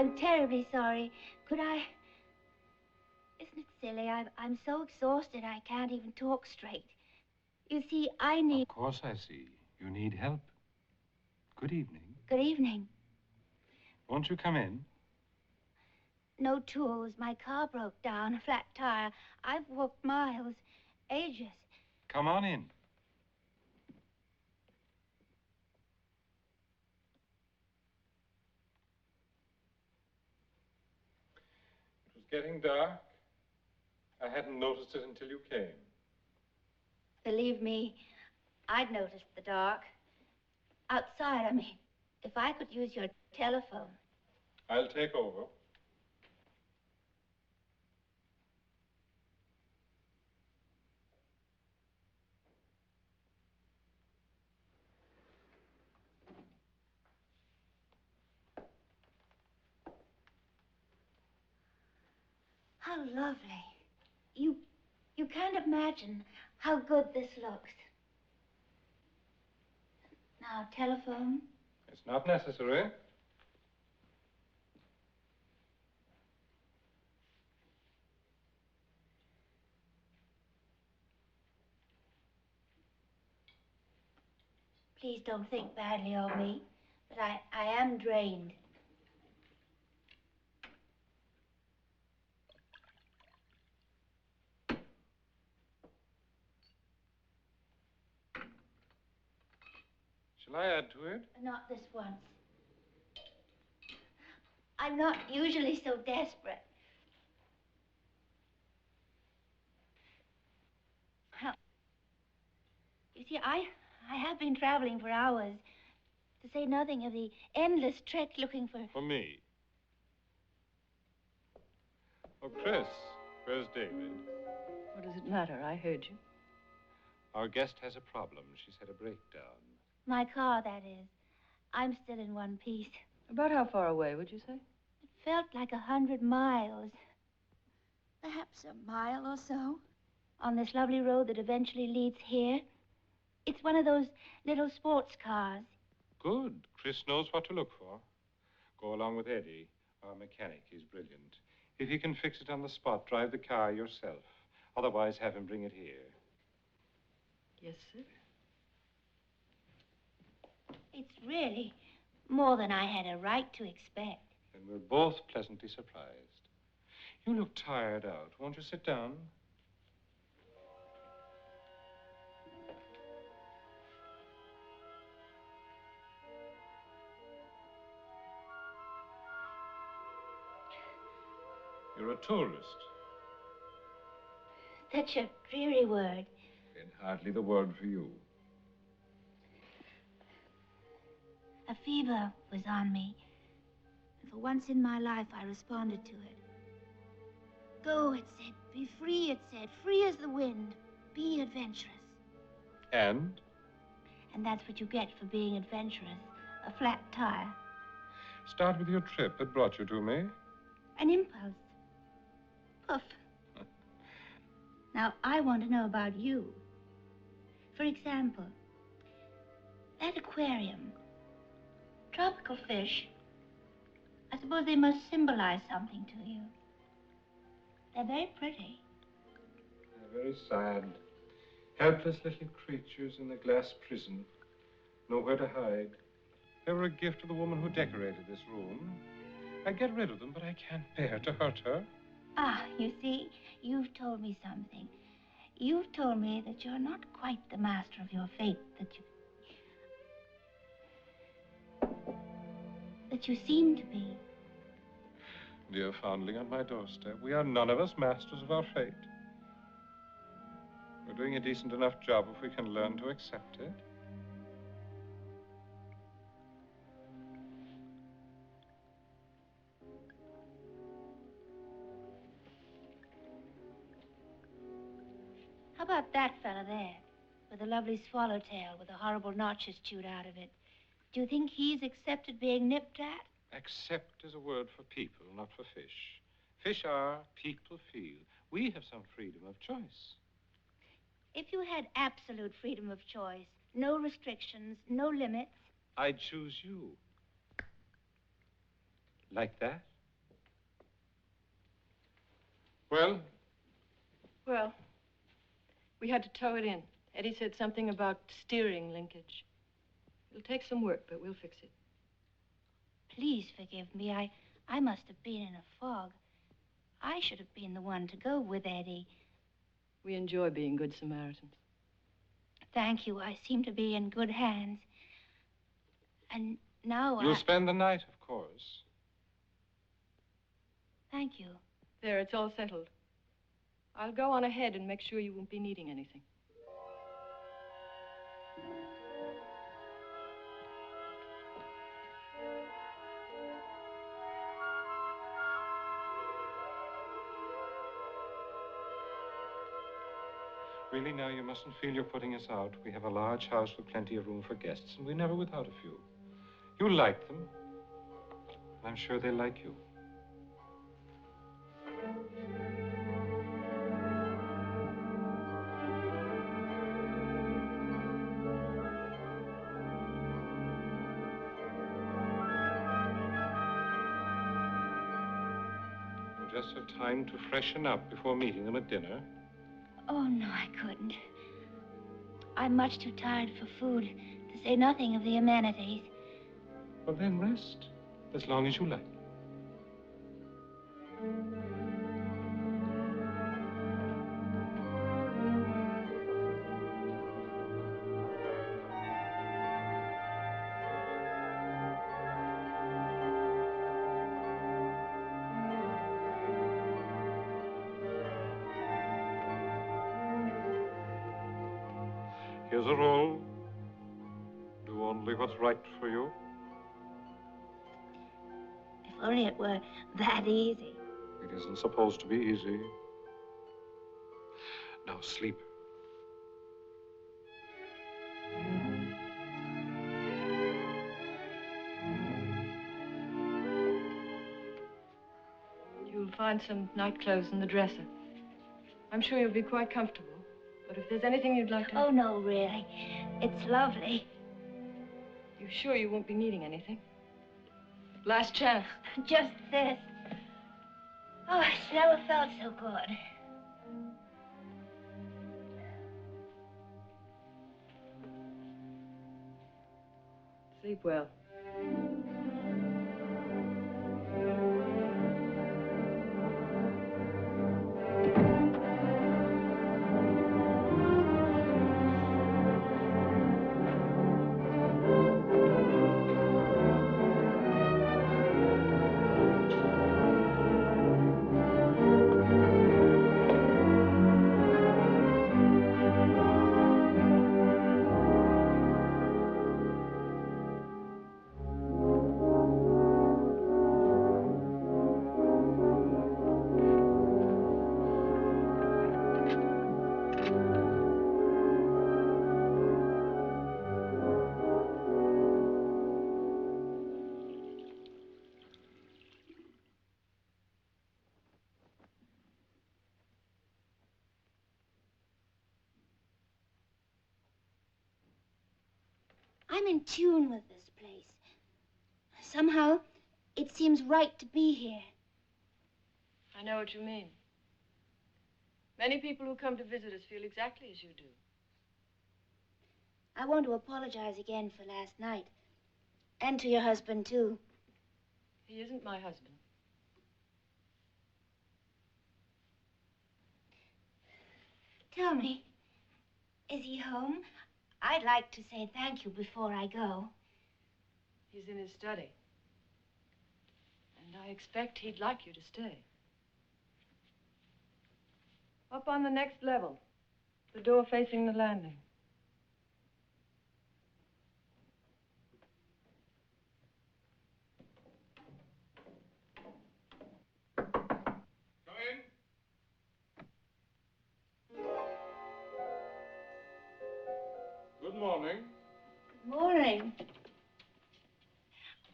I'm terribly sorry. Could I... Isn't it silly? I'm so exhausted I can't even talk straight. You see, I need... Of course I see. You need help. Good evening. Good evening. Won't you come in? No tools. My car broke down, a flat tire. I've walked miles, ages. Come on in. It was getting dark. I hadn't noticed it until you came. Believe me, I'd noticed the dark. Outside, I mean. If I could use your telephone. I'll take over. How lovely. You can't imagine how good this looks. Now, telephone. It's not necessary. Please don't think badly of me, but I am drained. Shall I add to it? Not this once. I'm not usually so desperate. Well, you see, I have been traveling for hours, to say nothing of the endless trek looking for... For me. Oh, Chris, where's David? What does it matter? I heard you. Our guest has a problem. She's had a breakdown. My car, that is. I'm still in one piece. About how far away, would you say? It felt like 100 miles. Perhaps a mile or so. On this lovely road that eventually leads here. It's one of those little sports cars. Good. Chris knows what to look for. Go along with Eddie, our mechanic. He's brilliant. If he can fix it on the spot, drive the car yourself. Otherwise, have him bring it here. Yes, sir. It's really more than I had a right to expect. And we're both pleasantly surprised. You look tired out. Won't you sit down? You're a tourist. Such a dreary word. And hardly the word for you. A fever was on me. And for once in my life, I responded to it. Go, it said. Be free, it said. Free as the wind. Be adventurous. And? And that's what you get for being adventurous. A flat tire. Start with your trip that brought you to me. An impulse. Poof. Now, I want to know about you. For example, that aquarium. Tropical fish. I suppose they must symbolize something to you. They're very pretty. They're very sad. Helpless little creatures in a glass prison. Nowhere to hide. They were a gift to the woman who decorated this room. I'd get rid of them, but I can't bear to hurt her. Ah, you see, you've told me something. You've told me that you're not quite the master of your fate, that you seem to be. Dear foundling on my doorstep, we are none of us masters of our fate. We're doing a decent enough job if we can learn to accept it. How about that fella there, with a lovely swallowtail with the horrible notches chewed out of it? Do you think he's accepted being nipped at? Accept is a word for people, not for fish. Fish are, people feel. We have some freedom of choice. If you had absolute freedom of choice, no restrictions, no limits... I'd choose you. Like that? Well? Well, we had to tow it in. Eddie said something about steering linkage. It'll take some work, but we'll fix it. Please forgive me. I must have been in a fog. I should have been the one to go with Eddie. We enjoy being good Samaritans. Thank you. I seem to be in good hands. And now You'll spend the night, of course. Thank you. There, it's all settled. I'll go on ahead and make sure you won't be needing anything. Really, now, you mustn't feel you're putting us out. We have a large house with plenty of room for guests, and we're never without a few. You like them. I'm sure they like you. You'll just have time to freshen up before meeting them at dinner. Oh, no, I couldn't. I'm much too tired for food, to say nothing of the amenities. Well, then rest, as long as you like. Here's a roll. Do only what's right for you. If only it were that easy. It isn't supposed to be easy. Now sleep. You'll find some night clothes in the dresser. I'm sure you'll be quite comfortable. But if there's anything you'd like to... Oh, no, really. It's lovely. You sure you won't be needing anything? Last chance. Just this. Oh, it's never felt so good. Sleep well. I'm in tune with this place. Somehow, it seems right to be here. I know what you mean. Many people who come to visit us feel exactly as you do. I want to apologize again for last night. And to your husband, too. He isn't my husband. Tell me, is he home? I'd like to say thank you before I go. He's in his study. And I expect he'd like you to stay. Up on the next level. The door facing the landing. Come in. Good morning. Good morning.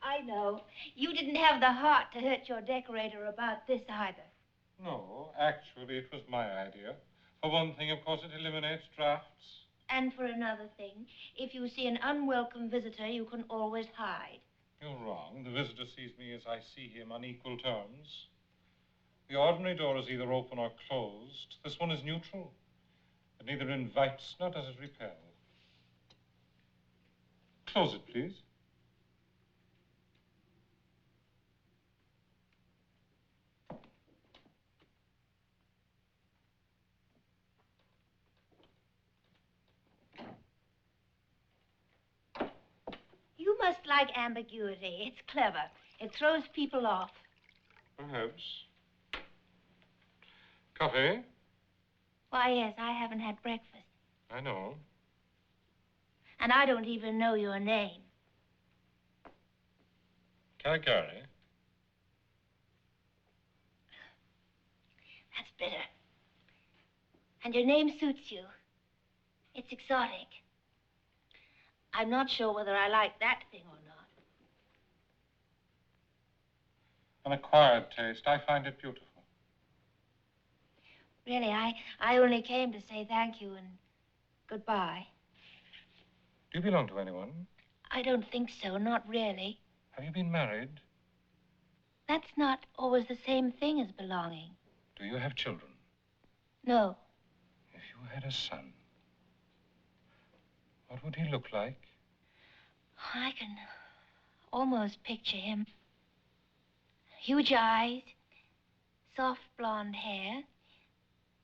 I know. You didn't have the heart to hurt your decorator about this either. No, actually, it was my idea. For one thing, of course, it eliminates drafts. And for another thing, if you see an unwelcome visitor, you can always hide. You're wrong. The visitor sees me as I see him on equal terms. The ordinary door is either open or closed. This one is neutral. It neither invites nor does it repel. Close it, please. You must like ambiguity. It's clever. It throws people off. Perhaps. Coffee? Why, yes, I haven't had breakfast. I know. And I don't even know your name. Caligari? That's bitter. And your name suits you. It's exotic. I'm not sure whether I like that thing or not. An acquired taste. I find it beautiful. Really, I only came to say thank you and goodbye. Do you belong to anyone? I don't think so, not really. Have you been married? That's not always the same thing as belonging. Do you have children? No. If you had a son, what would he look like? I can almost picture him. Huge eyes, soft blonde hair,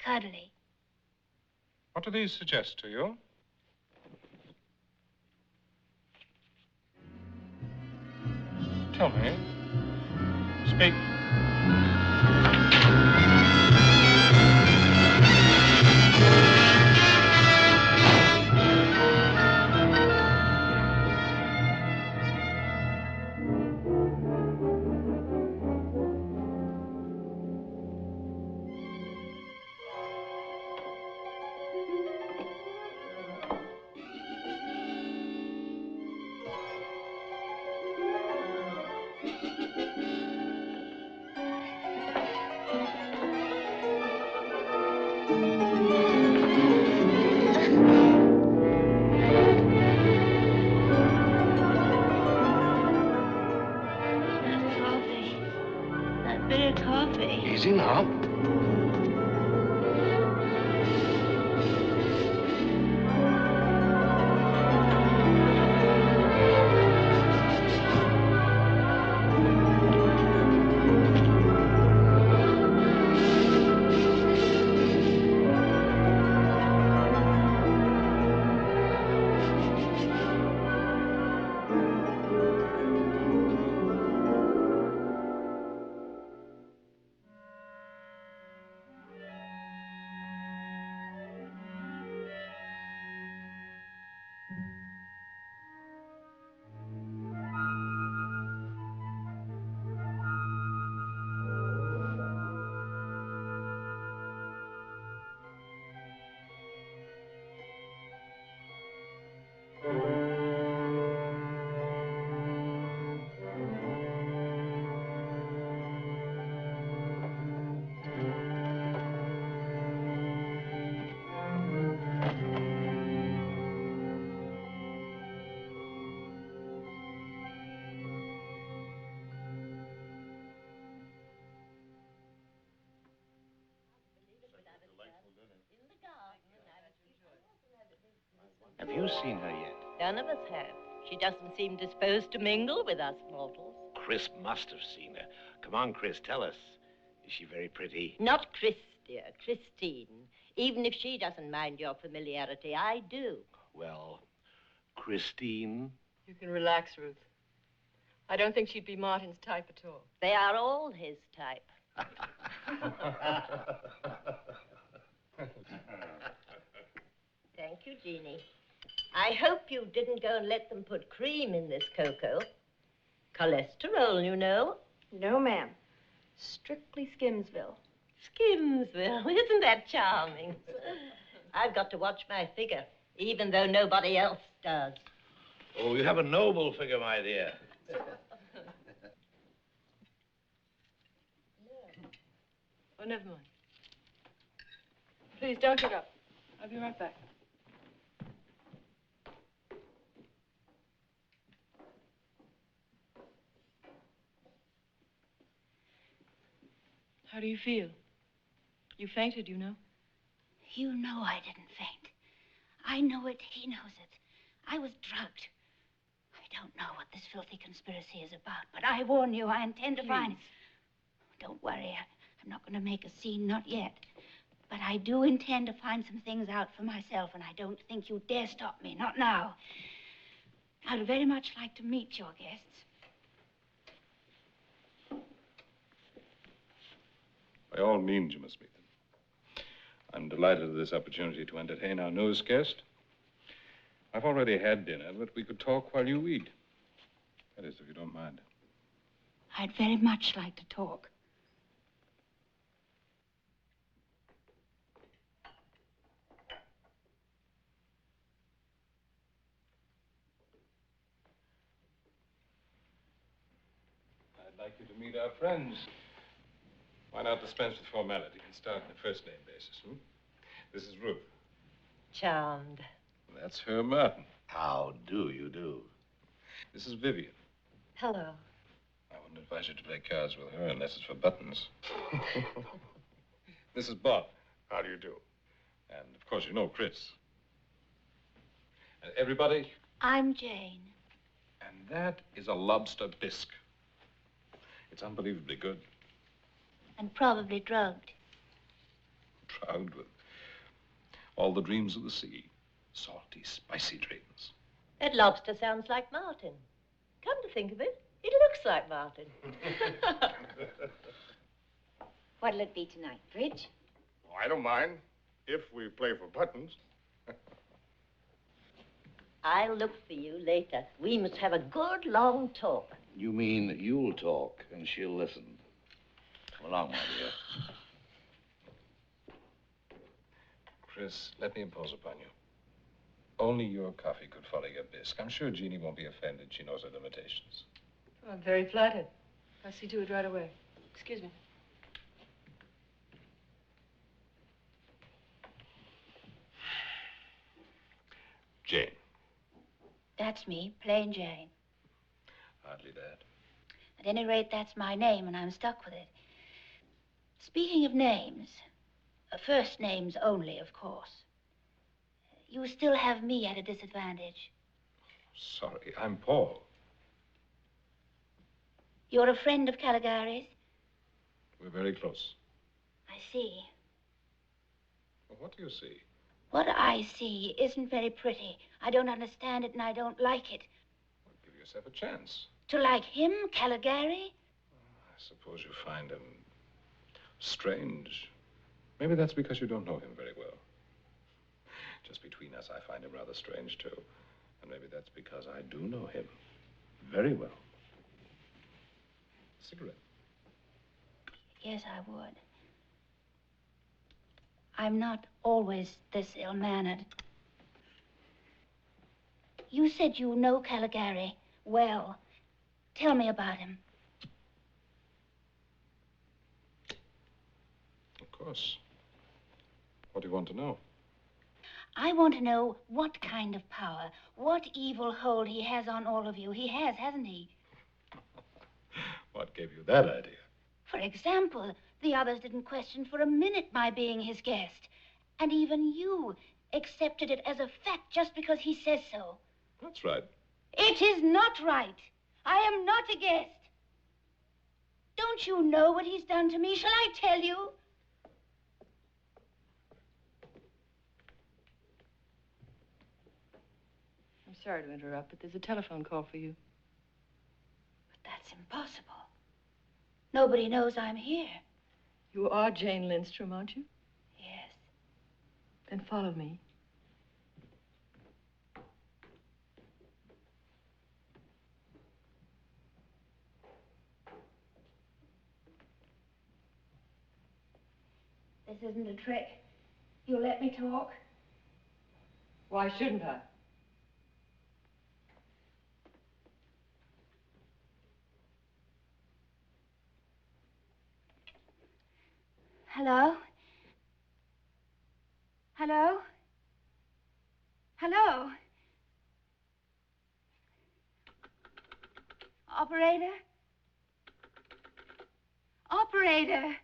cuddly. What do these suggest to you? Tell me. Speak. Easy now. Have you seen her yet? None of us have. She doesn't seem disposed to mingle with us mortals. Chris must have seen her. Come on, Chris, tell us. Is she very pretty? Not Chris, dear. Christine. Even if she doesn't mind your familiarity, I do. Well, Christine? You can relax, Ruth. I don't think she'd be Martin's type at all. They are all his type. Thank you, Jeannie. I hope you didn't go and let them put cream in this cocoa. Cholesterol, you know. No, ma'am. Strictly Skimsville. Skimsville, isn't that charming? I've got to watch my figure, even though nobody else does. Oh, you have a noble figure, my dear. Oh, never mind. Please, don't get up. I'll be right back. How do you feel? You fainted, you know. You know I didn't faint. I know it. He knows it. I was drugged. I don't know what this filthy conspiracy is about, but I warn you, I intend to find it. Don't worry. I'm not going to make a scene, not yet. But I do intend to find some things out for myself, and I don't think you dare stop me. Not now. I'd very much like to meet your guests. By all means, you must meet them. I'm delighted at this opportunity to entertain our newest guest. I've already had dinner, but we could talk while you eat. That is, if you don't mind. I'd very much like to talk. I'd like you to meet our friends. Why not dispense with formality and start on a first-name basis, This is Ruth. Charmed. That's her Martin. How do you do? This is Vivian. Hello. I wouldn't advise you to play cards with her unless it's for buttons. This is Bob. How do you do? And, of course, you know Chris. And everybody? I'm Jane. And that is a lobster bisque. It's unbelievably good. And probably drugged. Drugged with all the dreams of the sea. Salty, spicy dreams. That lobster sounds like Martin. Come to think of it, it looks like Martin. What'll it be tonight? Bridge? Oh, I don't mind, if we play for buttons. I'll look for you later. We must have a good long talk. You mean you'll talk and she'll listen. Come along, my dear. Chris, let me impose upon you. Only your coffee could follow your bisque. I'm sure Jeannie won't be offended. She knows her limitations. Oh, I'm very flattered. I'll see to it right away. Excuse me. Jane. That's me, plain Jane. Hardly that. At any rate, that's my name, and I'm stuck with it. Speaking of names, first names only, of course. You still have me at a disadvantage. Sorry, I'm Paul. You're a friend of Caligari's? We're very close. I see. Well, what do you see? What I see isn't very pretty. I don't understand it, and I don't like it. Well, give yourself a chance. To like him, Caligari? I suppose you find him strange. Maybe that's because you don't know him very well. Just between us, I find him rather strange, too. And maybe that's because I do know him very well. Cigarette? Yes, I would. I'm not always this ill-mannered. You said you know Caligari well. Tell me about him. Of course. What do you want to know? I want to know what kind of power, what evil hold he has on all of you. He has, hasn't he? What gave you that idea? For example, the others didn't question for a minute my being his guest. And even you accepted it as a fact just because he says so. That's right. It is not right. I am not a guest. Don't you know what he's done to me? Shall I tell you? I'm sorry to interrupt, but there's a telephone call for you. But that's impossible. Nobody knows I'm here. You are Jane Lindstrom, aren't you? Yes. Then follow me. This isn't a trick. You'll let me talk? Why shouldn't I? Hello? Hello? Hello? Operator? Operator!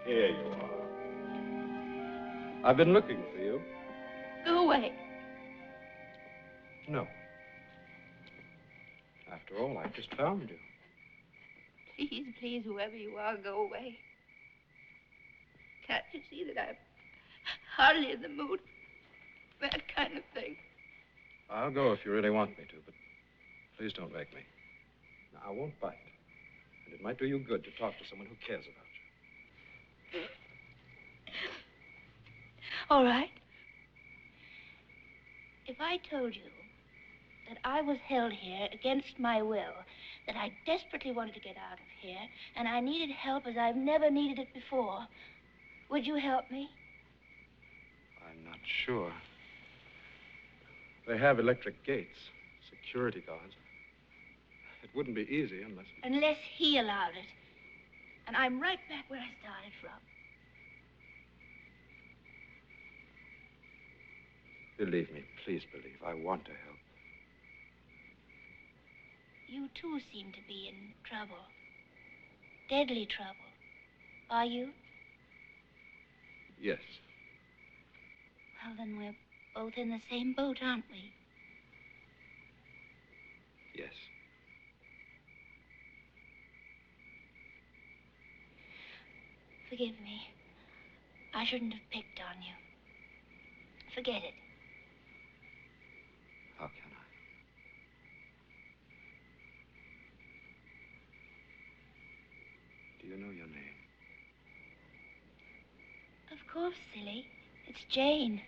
Here you are. I've been looking for you. Go away. No. After all, I just found you. Please, please, whoever you are, go away. Can't you see that I'm hardly in the mood for that kind of thing? I'll go if you really want me to, but please don't make me. Now, I won't bite. And it might do you good to talk to someone who cares about you. All right. If I told you that I was held here against my will, that I desperately wanted to get out of here, and I needed help as I've never needed it before, would you help me? I'm not sure. They have electric gates, security guards. It wouldn't be easy unless... Unless he allowed it. And I'm right back where I started from. Believe me, please believe. I want to help. You too seem to be in trouble. Deadly trouble. Are you? Yes. Well, then we're both in the same boat, aren't we? Yes. Forgive me. I shouldn't have picked on you. Forget it. How can I? Do you know your name? Of course, silly. It's Jane.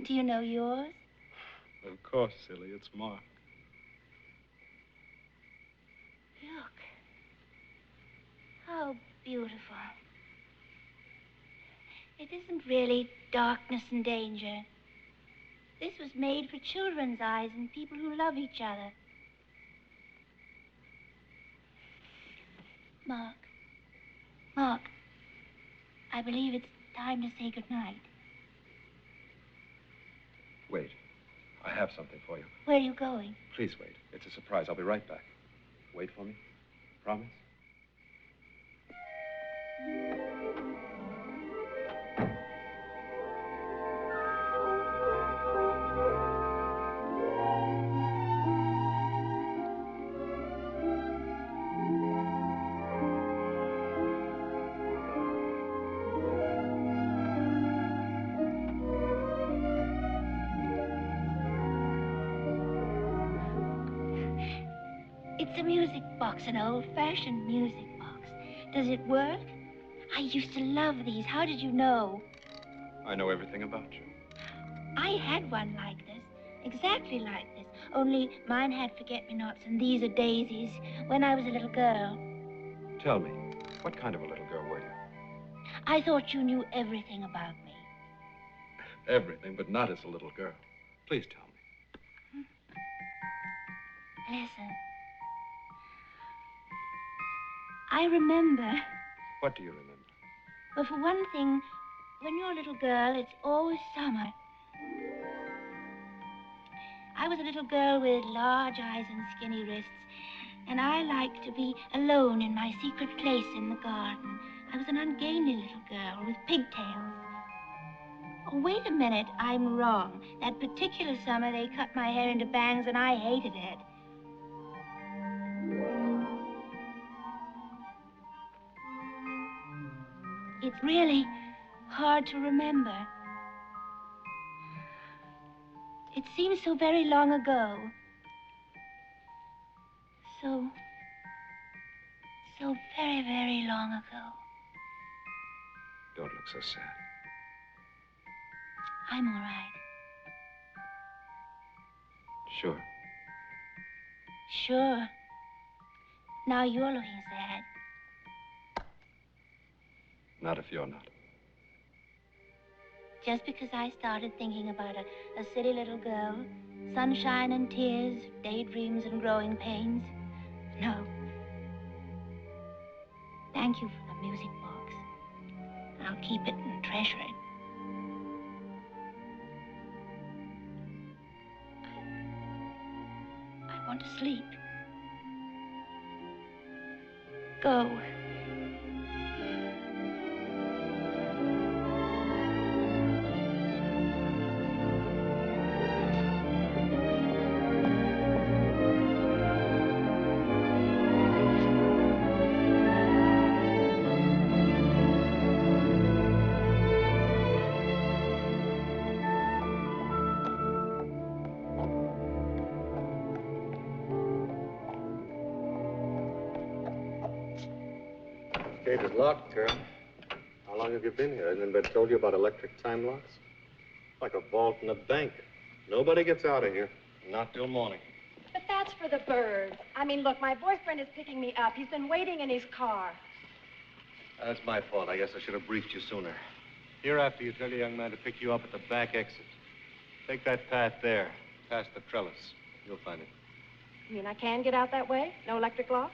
Do you know yours? Of course, silly. It's Mark. Look. How beautiful. It isn't really darkness and danger. This was made for children's eyes and people who love each other. Mark. Mark. I believe it's time to say goodnight. Wait. I have something for you. Where are you going? Please wait. It's a surprise. I'll be right back. Wait for me. Promise? It's a music box, an old-fashioned music box. Does it work? I used to love these. How did you know? I know everything about you. I had one like this, exactly like this, only mine had forget-me-nots and these are daisies, when I was a little girl. Tell me, what kind of a little girl were you? I thought you knew everything about me. Everything, but not as a little girl. Please tell me. Listen. I remember. What do you remember? Well, for one thing, when you're a little girl, it's always summer. I was a little girl with large eyes and skinny wrists, and I liked to be alone in my secret place in the garden. I was an ungainly little girl with pigtails. Oh, wait a minute, I'm wrong. That particular summer, they cut my hair into bangs, and I hated it. It's really hard to remember. It seems so very long ago. So very, very long ago. Don't look so sad. I'm all right. Sure. Sure. Now you're looking sad. Not if you're not. Just because I started thinking about a silly little girl, sunshine and tears, daydreams and growing pains. No. Thank you for the music box. I'll keep it and treasure it. I want to sleep. Go. Gate is locked, girl. How long have you been here? Hasn't anybody told you about electric time locks? It's like a vault in a bank. Nobody gets out of here. Not till morning. But that's for the birds. I mean, look, my boyfriend is picking me up. He's been waiting in his car. That's my fault. I guess I should have briefed you sooner. Hereafter, you tell your young man to pick you up at the back exit. Take that path there, past the trellis. You'll find it. You mean I can get out that way? No electric lock?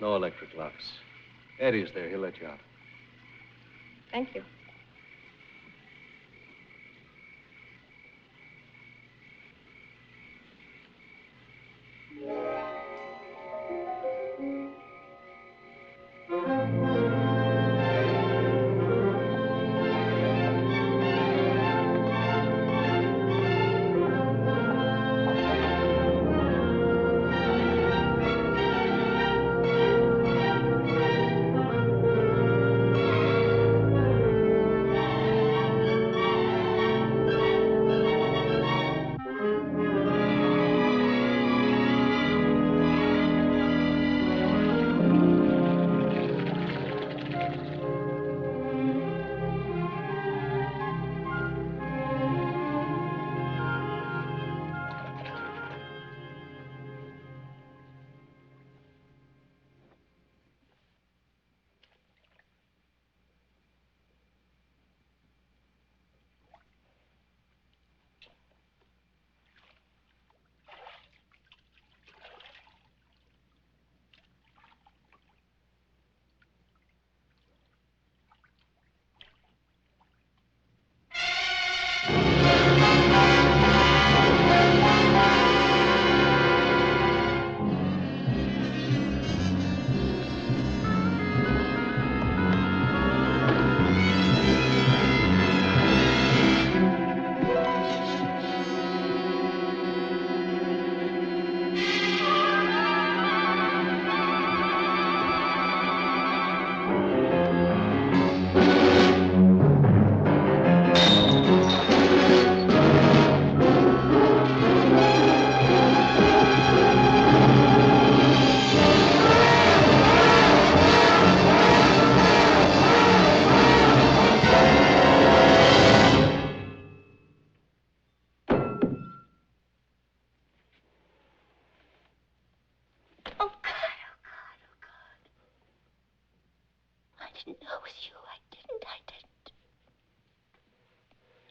No electric locks. Eddie's there. He'll let you out. Thank you.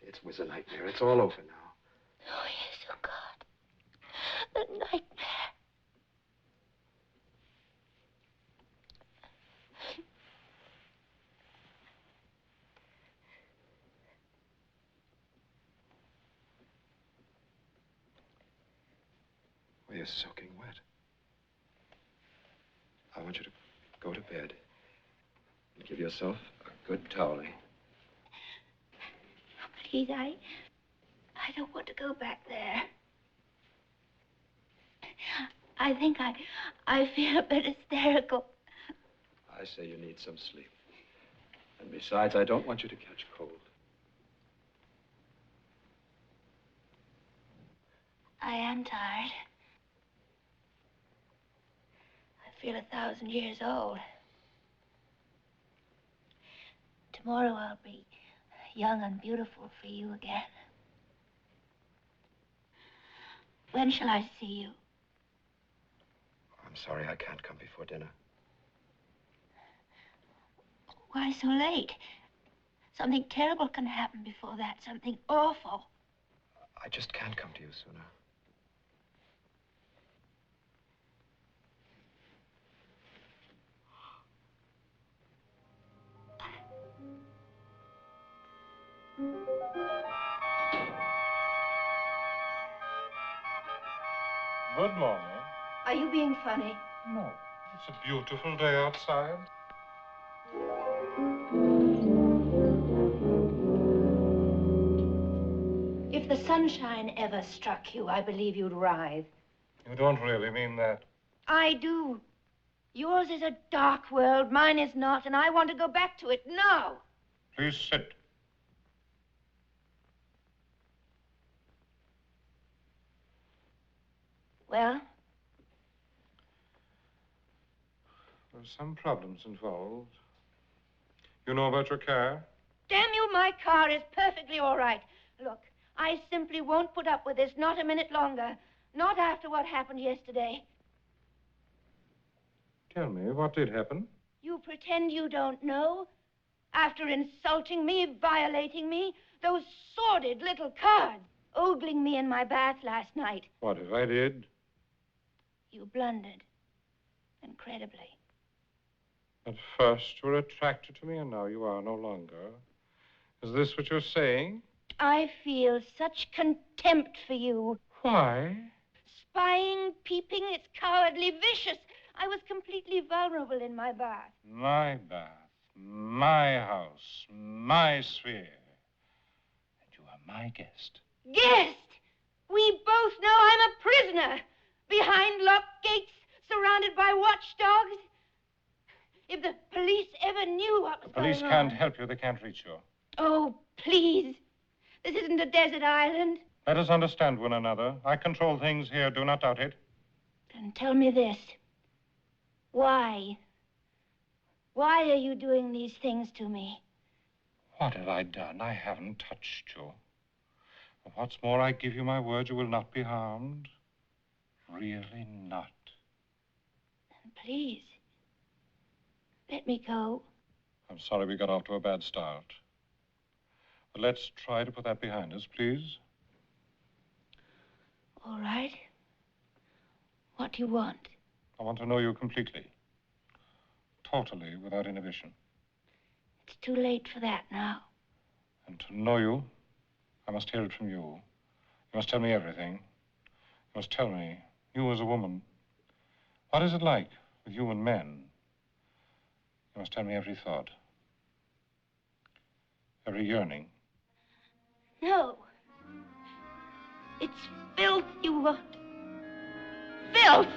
It was a nightmare. It's all over now. Oh, yes, oh, God. A nightmare. Well, you're soaking wet. I want you to go to bed and give yourself a good toweling. Please, I don't want to go back there. I think I feel a bit hysterical. I say you need some sleep. And besides, I don't want you to catch cold. I am tired. I feel 1,000 years old. Tomorrow I'll be young and beautiful for you again. When shall I see you? I'm sorry I can't come before dinner. Why so late? Something terrible can happen before that, something awful. I just can't come to you sooner. Good morning. Are you being funny? No. It's a beautiful day outside. If the sunshine ever struck you, I believe you'd writhe. You don't really mean that. I do. Yours is a dark world, mine is not, and I want to go back to it now. Please sit. Well? There's some problems involved. You know about your car? Damn you, my car is perfectly all right. Look, I simply won't put up with this, not a minute longer. Not after what happened yesterday. Tell me, what did happen? You pretend you don't know? After insulting me, violating me, those sordid little cards, ogling me in my bath last night. What if I did? You blundered. Incredibly. At first you were attracted to me, and now you are no longer. Is this what you're saying? I feel such contempt for you. Why? Spying, peeping, it's cowardly, vicious. I was completely vulnerable in my bath. My bath, my house, my sphere. And you are my guest. Guest! We both know I'm a prisoner. Behind locked gates, surrounded by watchdogs. If the police ever knew what was going on... The police can't help you. They can't reach you. Oh, please. This isn't a desert island. Let us understand one another. I control things here. Do not doubt it. Then tell me this. Why? Why are you doing these things to me? What have I done? I haven't touched you. What's more, I give you my word you will not be harmed. Really not. Then please, let me go. I'm sorry we got off to a bad start. But let's try to put that behind us, please. All right. What do you want? I want to know you completely. Totally, without inhibition. It's too late for that now. And to know you, I must hear it from you. You must tell me everything. You must tell me, you as a woman, what is it like with you and men? You must tell me every thought, every yearning. No. It's filth you want. Filth!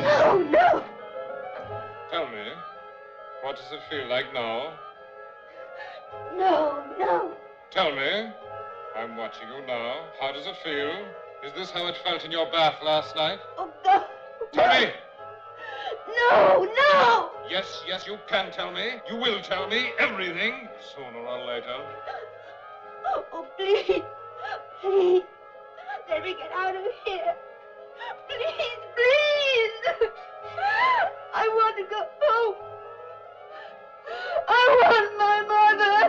No, no! Tell me, what does it feel like now? No, no. Tell me. I'm watching you now. How does it feel? Is this how it felt in your bath last night? Oh, God. Tell me! No, no! Yes, yes, you can tell me. You will tell me everything, sooner or later. Oh, please. Please. Let me get out of here. Please, please. I want to go home. I want my mother.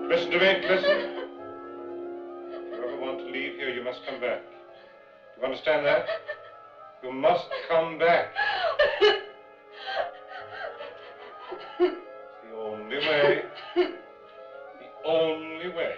Listen to me, listen. If you ever want to leave here, you must come back. Do you understand that? You must come back. It's the only way. The only way.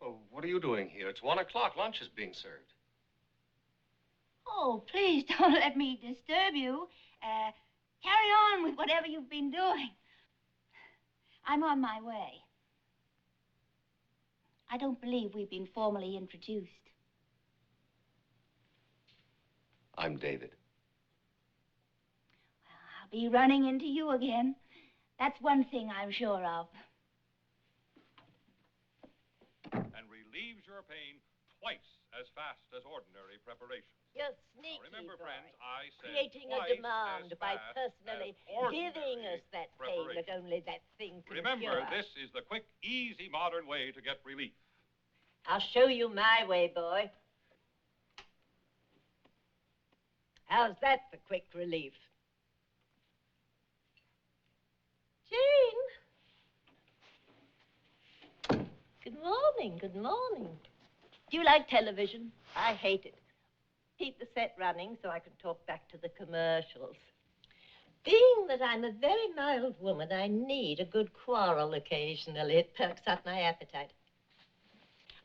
Well, what are you doing here? It's 1 o'clock. Lunch is being served. Oh, please don't let me disturb you. Carry on with whatever you've been doing. I'm on my way. I don't believe we've been formally introduced. I'm David. Well, I'll be running into you again. That's one thing I'm sure of. And relieves your pain twice as fast as ordinary preparations. You're sneaky, Now remember, boy. friends, I said Creating a twice demand as by fast personally as ordinary giving us that pain that preparation. only that thing can Remember, cure. this is the quick, easy, modern way to get relief. I'll show you my way, boy. How's that for quick relief? Jane? Good morning, good morning. Do you like television? I hate it. Keep the set running so I can talk back to the commercials. Being that I'm a very mild woman, I need a good quarrel occasionally. It perks up my appetite.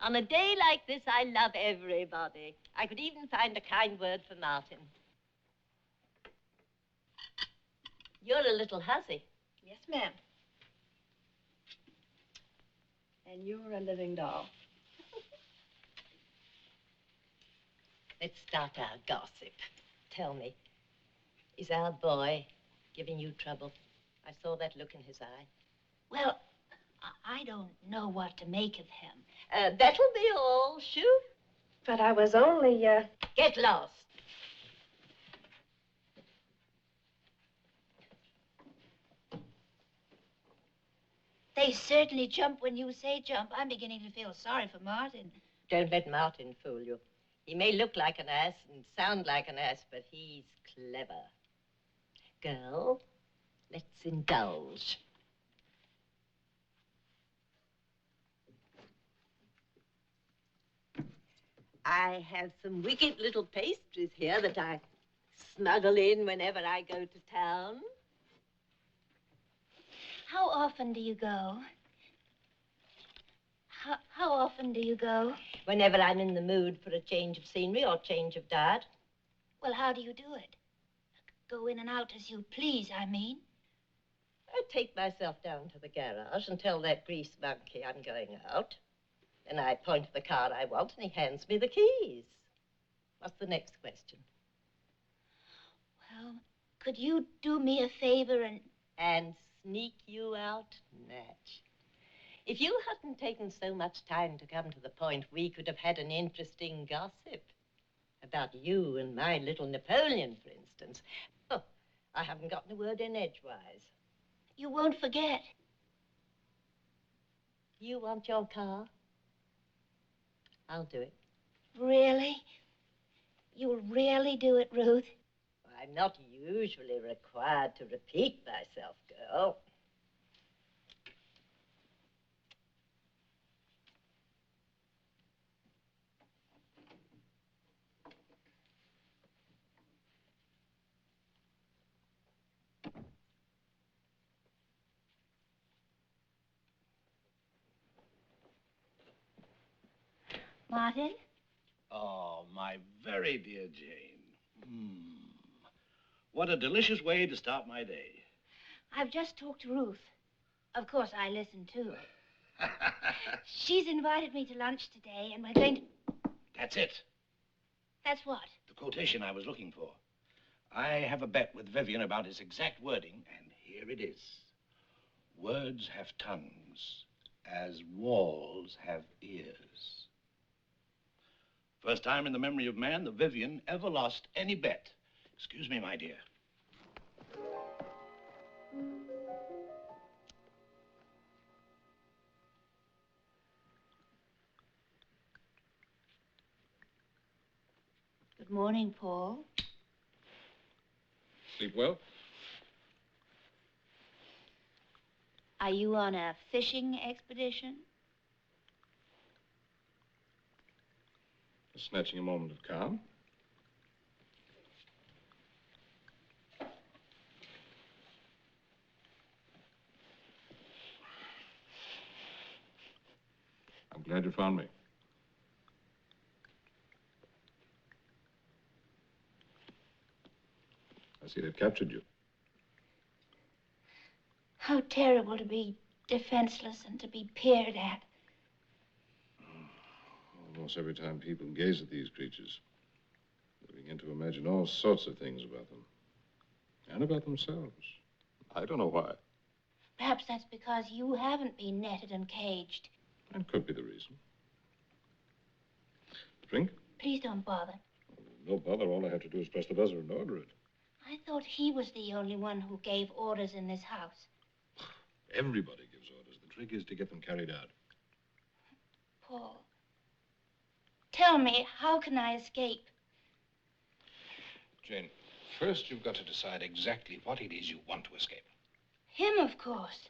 On a day like this, I love everybody. I could even find a kind word for Martin. You're a little hussy. Yes, ma'am. And you're a living doll. Let's start our gossip. Tell me, is our boy giving you trouble? I saw that look in his eye. Well, I don't know what to make of him. That'll be all, Shoo. But I was only, Get lost. They certainly jump when you say jump. I'm beginning to feel sorry for Martin. Don't let Martin fool you. He may look like an ass and sound like an ass, but he's clever. Girl, let's indulge. I have some wicked little pastries here that I smuggle in whenever I go to town. How often do you go? How often do you go? Whenever I'm in the mood for a change of scenery or change of diet. Well, how do you do it? Go in and out as you please, I mean. I take myself down to the garage and tell that grease monkey I'm going out. Then I point to the car I want and he hands me the keys. What's the next question? Well, could you do me a favor and sneak you out? Natch. If you hadn't taken so much time to come to the point, we could have had an interesting gossip about you and my little Napoleon, for instance. Oh, I haven't gotten a word in edgewise. You won't forget. You want your car? I'll do it. Really? You'll really do it, Ruth? I'm not usually required to repeat myself, girl. Martin? Oh, my very dear Jane. What a delicious way to start my day. I've just talked to Ruth. Of course, I listened too. She's invited me to lunch today, and we're going to... That's it. That's what? The quotation I was looking for. I have a bet with Vivian about its exact wording, and here it is. Words have tongues, as walls have ears. First time in the memory of man that Vivian ever lost any bet. Excuse me, my dear. Good morning, Paul. Sleep well? Are you on a fishing expedition? Snatching a moment of calm. I'm glad you found me. I see they've captured you. How terrible to be defenseless and to be peered at. Almost every time people gaze at these creatures, they begin to imagine all sorts of things about them. And about themselves. I don't know why. Perhaps that's because you haven't been netted and caged. That could be the reason. Drink? Please don't bother. No bother. All I have to do is press the buzzer and order it. I thought he was the only one who gave orders in this house. Everybody gives orders. The trick is to get them carried out. Paul, tell me, how can I escape? Jane, first you've got to decide exactly what it is you want to escape. Him, of course.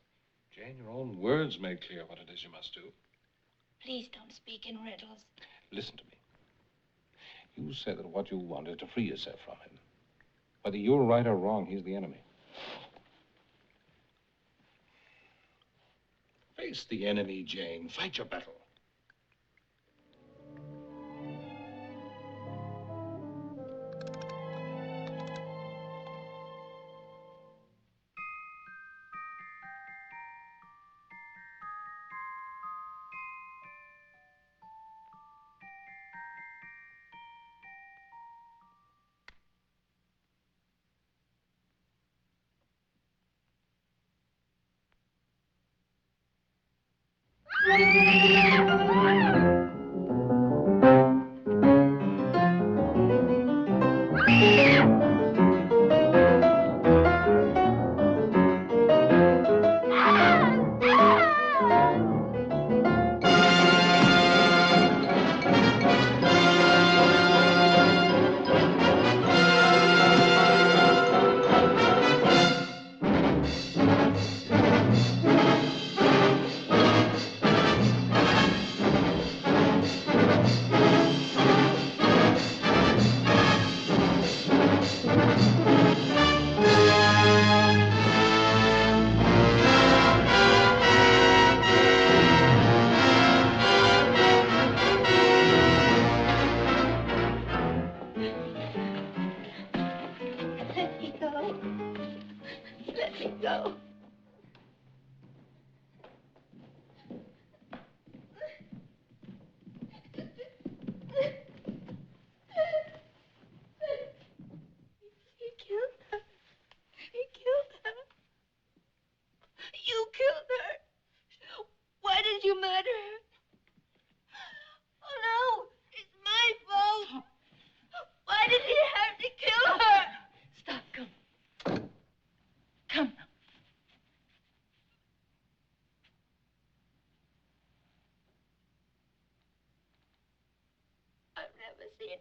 Jane, your own words make clear what it is you must do. Please don't speak in riddles. Listen to me. You said that what you want is to free yourself from him. Whether you're right or wrong, he's the enemy. Face the enemy, Jane. Fight your battle.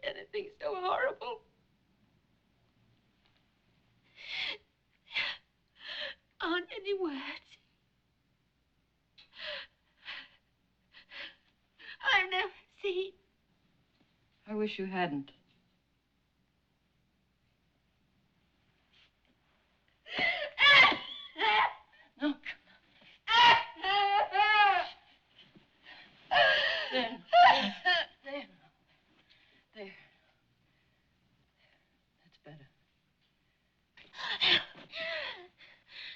Anything so horrible. Aren't any words. I've never seen. I wish you hadn't. No. There. That's better.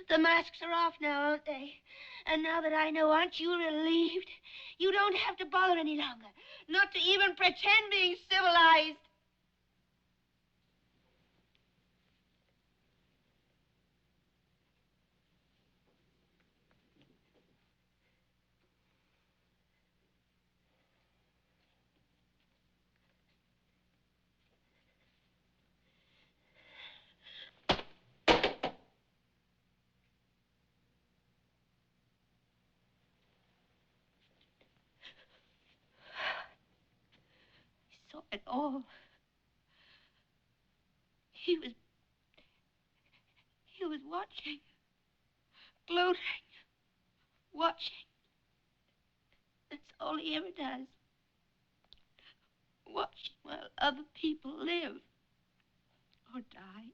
The masks are off now, aren't they? And now that I know, aren't you relieved? You don't have to bother any longer. Not to even pretend being civilized. Saw it all. He was watching, gloating, watching. That's all he ever does. Watching while other people live or die.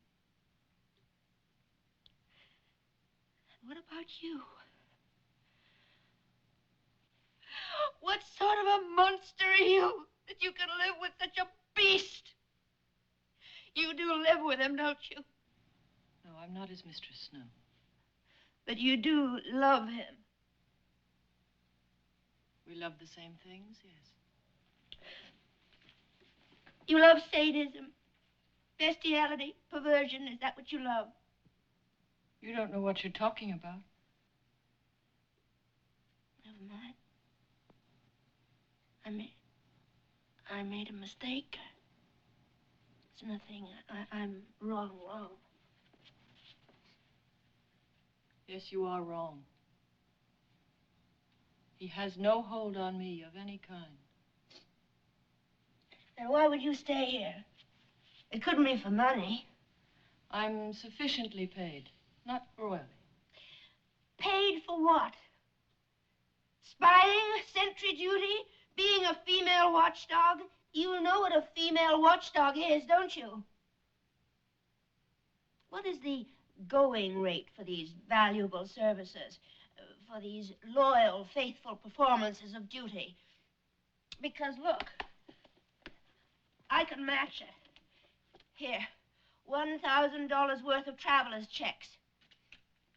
And what about you? What sort of a monster are you that you can live with such a beast? You do live with him, don't you? No, I'm not his mistress, no. But you do love him. We love the same things, yes. You love sadism, bestiality, perversion. Is that what you love? You don't know what you're talking about. Never mind. I made a mistake. It's nothing. I'm wrong. Yes, you are wrong. He has no hold on me of any kind. Then why would you stay here? It couldn't be for money. I'm sufficiently paid, not royally. Paid for what? Spying, sentry duty, being a female watchdog? You know what a female watchdog is, don't you? What is the going rate for these valuable services, for these loyal, faithful performances of duty. Because, look, I can match it. Here, $1,000 worth of traveler's checks.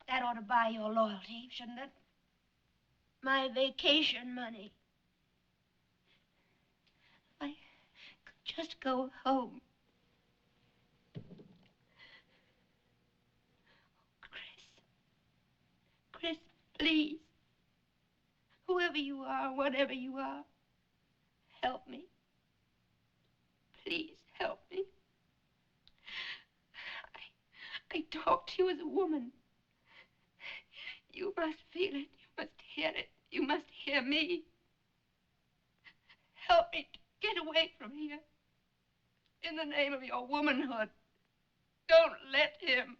That ought to buy your loyalty, shouldn't it? My vacation money. I could just go home. Chris, please. Whoever you are, whatever you are, help me. Please help me. I talk to you as a woman. You must feel it. You must hear it. You must hear me. Help me to get away from here. In the name of your womanhood. Don't let him.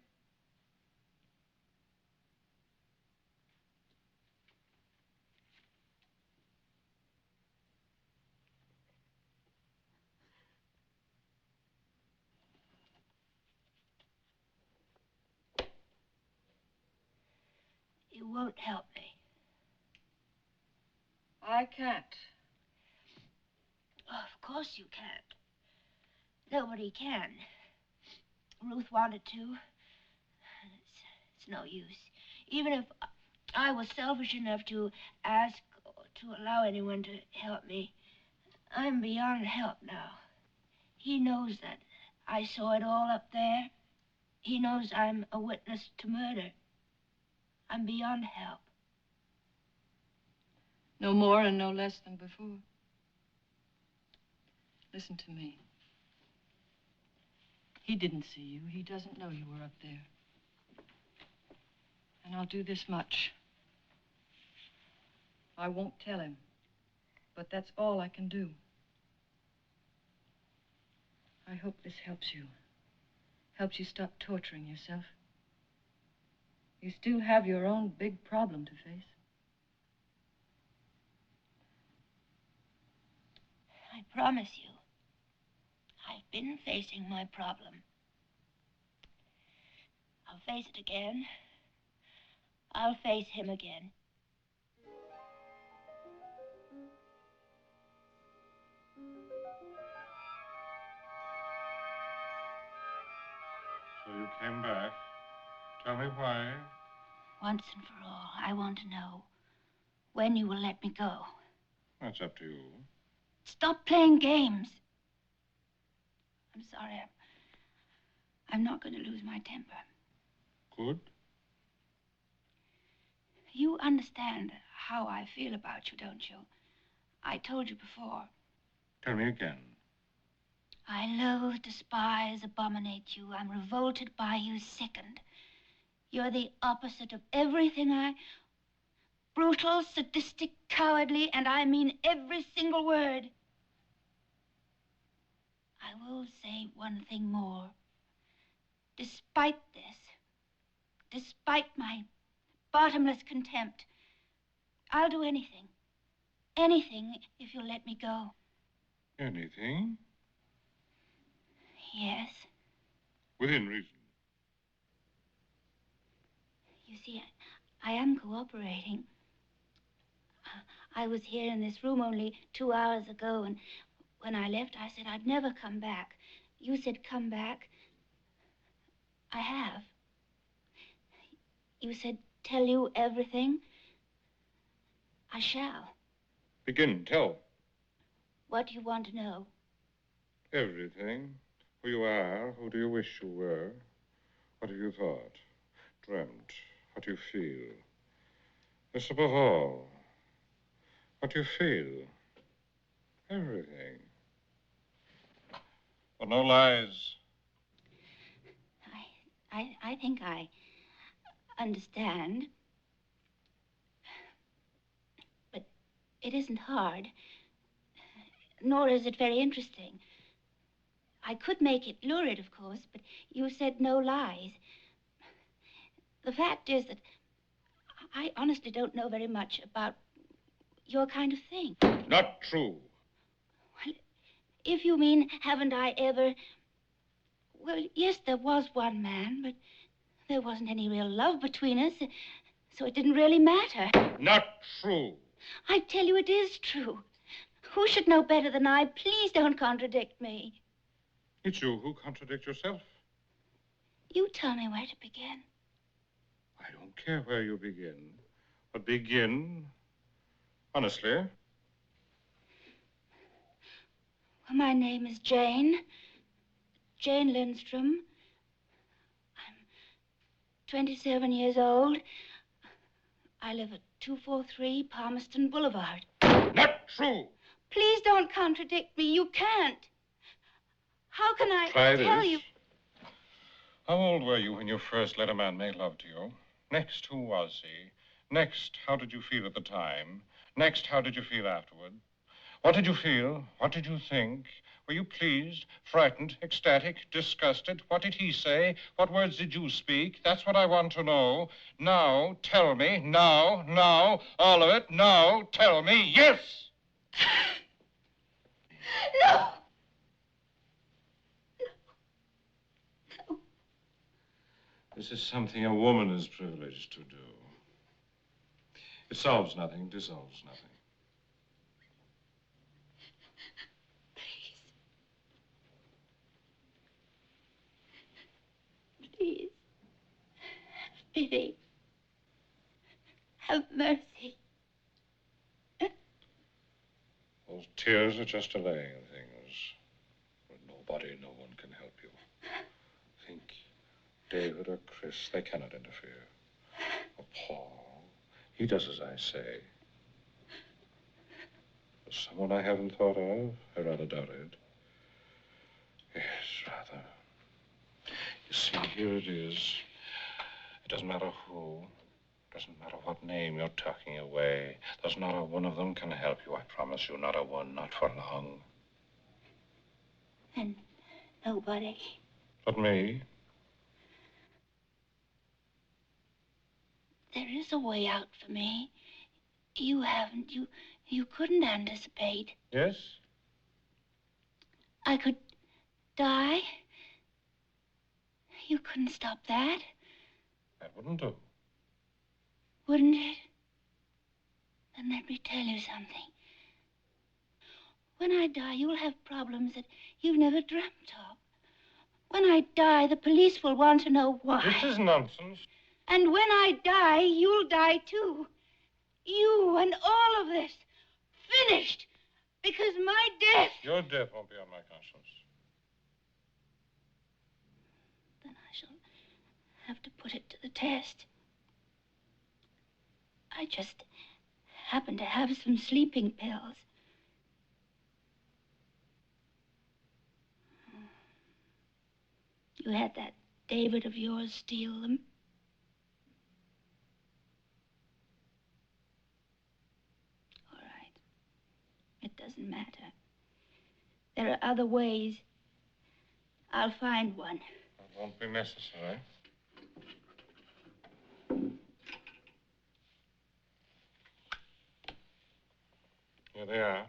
You won't help me. I can't. Oh, of course you can't. Nobody can. Ruth wanted to. It's no use. Even if I was selfish enough to ask or to allow anyone to help me, I'm beyond help now. He knows that I saw it all up there. He knows I'm a witness to murder. I'm beyond help. No more and no less than before. Listen to me. He didn't see you. He doesn't know you were up there. And I'll do this much. I won't tell him, but that's all I can do. I hope this helps you. Helps you stop torturing yourself. You still have your own big problem to face. I promise you, I've been facing my problem. I'll face it again. I'll face him again. So you came back. Tell me why. Once and for all, I want to know when you will let me go. That's up to you. Stop playing games. I'm sorry. I'm not going to lose my temper. Good. You understand how I feel about you, don't you? I told you before. Tell me again. I loathe, despise, abominate you. I'm revolted by you, sickened. You're the opposite of everything brutal, sadistic, cowardly, and I mean every single word. I will say one thing more. Despite this, despite my bottomless contempt, I'll do anything. Anything if you'll let me go. Anything? Yes. Within reason. You see, I am cooperating. I was here in this room only 2 hours ago, and when I left, I said I'd never come back. You said come back. I have. You said tell you everything. I shall. Begin, tell. What do you want to know? Everything. Who you are, who do you wish you were? What have you thought, dreamt, what you feel? Yes, above all, what you feel. Everything. But no lies. I think I understand. But it isn't hard, nor is it very interesting. I could make it lurid, of course, but you said no lies. The fact is that I honestly don't know very much about your kind of thing. Not true. Well, if you mean, haven't I ever... Well, yes, there was one man, but There wasn't any real love between us, so it didn't really matter. Not true. I tell you, it is true. Who should know better than I? Please don't contradict me. It's you who contradict yourself. You tell me where to begin. I don't care where you begin. But begin, honestly. Well, my name is Jane. Jane Lindstrom. I'm 27 years old. I live at 243 Palmerston Boulevard. Not true. Please don't contradict me. You can't. How can I tell you? How old were you when you first let a man make love to you? Next, who was he? Next, how did you feel at the time? Next, how did you feel afterward? What did you feel? What did you think? Were you pleased, frightened, ecstatic, disgusted? What did he say? What words did you speak? That's what I want to know. Now, tell me. Now, all of it. Now, tell me. Yes! No! This is something a woman is privileged to do. It solves nothing, dissolves nothing. Please. Have pity. Have mercy. Those tears are just delaying things. With nobody, no one can help you. Think, David or Chris, they cannot interfere. Or Paul, he does as I say. But someone I haven't thought of, I rather doubt it. Yes, rather. You see, here it is. It doesn't matter who. Doesn't matter what name you're tucking away. There's not a one of them can help you, I promise you. Not a one, not for long. And nobody. But me? There is a way out for me. You haven't. You couldn't anticipate. Yes? I could die. You couldn't stop that. That wouldn't do. Wouldn't it? Then let me tell you something. When I die, you'll have problems that you've never dreamt of. When I die, the police will want to know why. This is nonsense. And when I die, you'll die too. You and all of this. Finished. Because my death... Your death won't be on my conscience. Then I shall have to put it to the test. I just happen to have some sleeping pills. You had that David of yours steal them. All right. It doesn't matter. There are other ways. I'll find one. It won't be necessary. Here they are.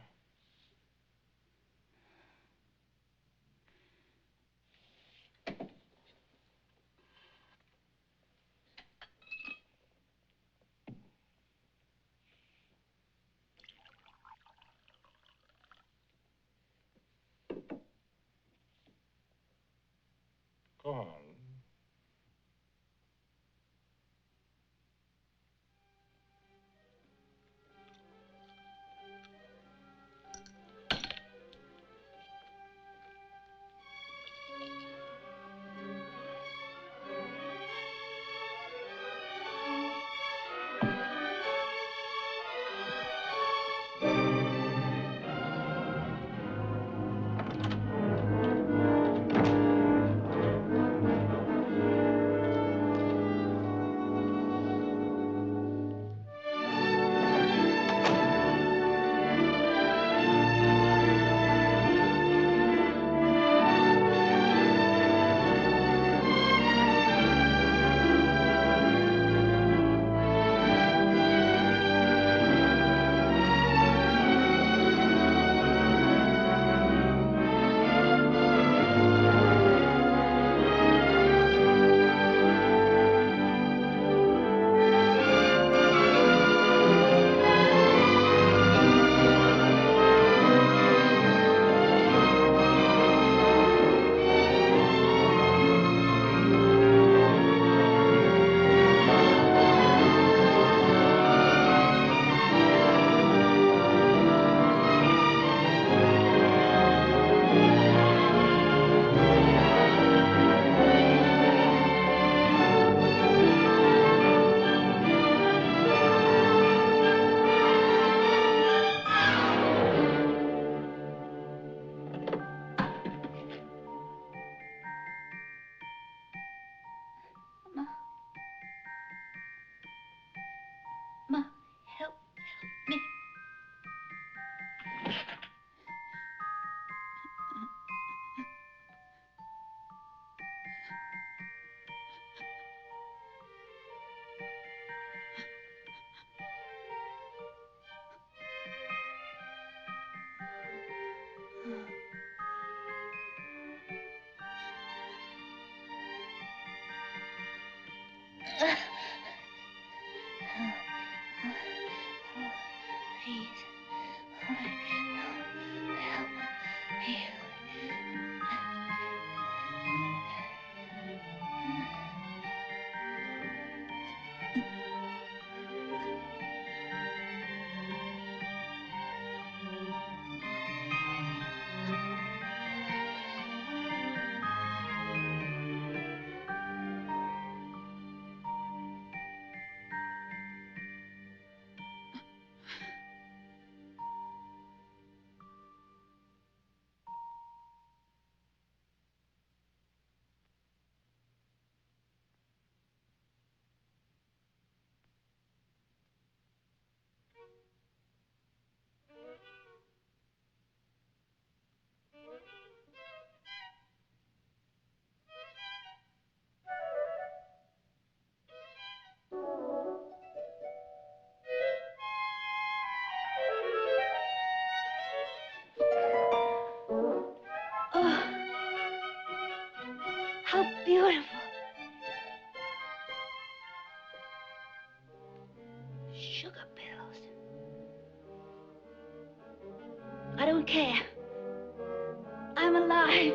Go on. Please. Help me. How beautiful. Sugar pills. I don't care. I'm alive.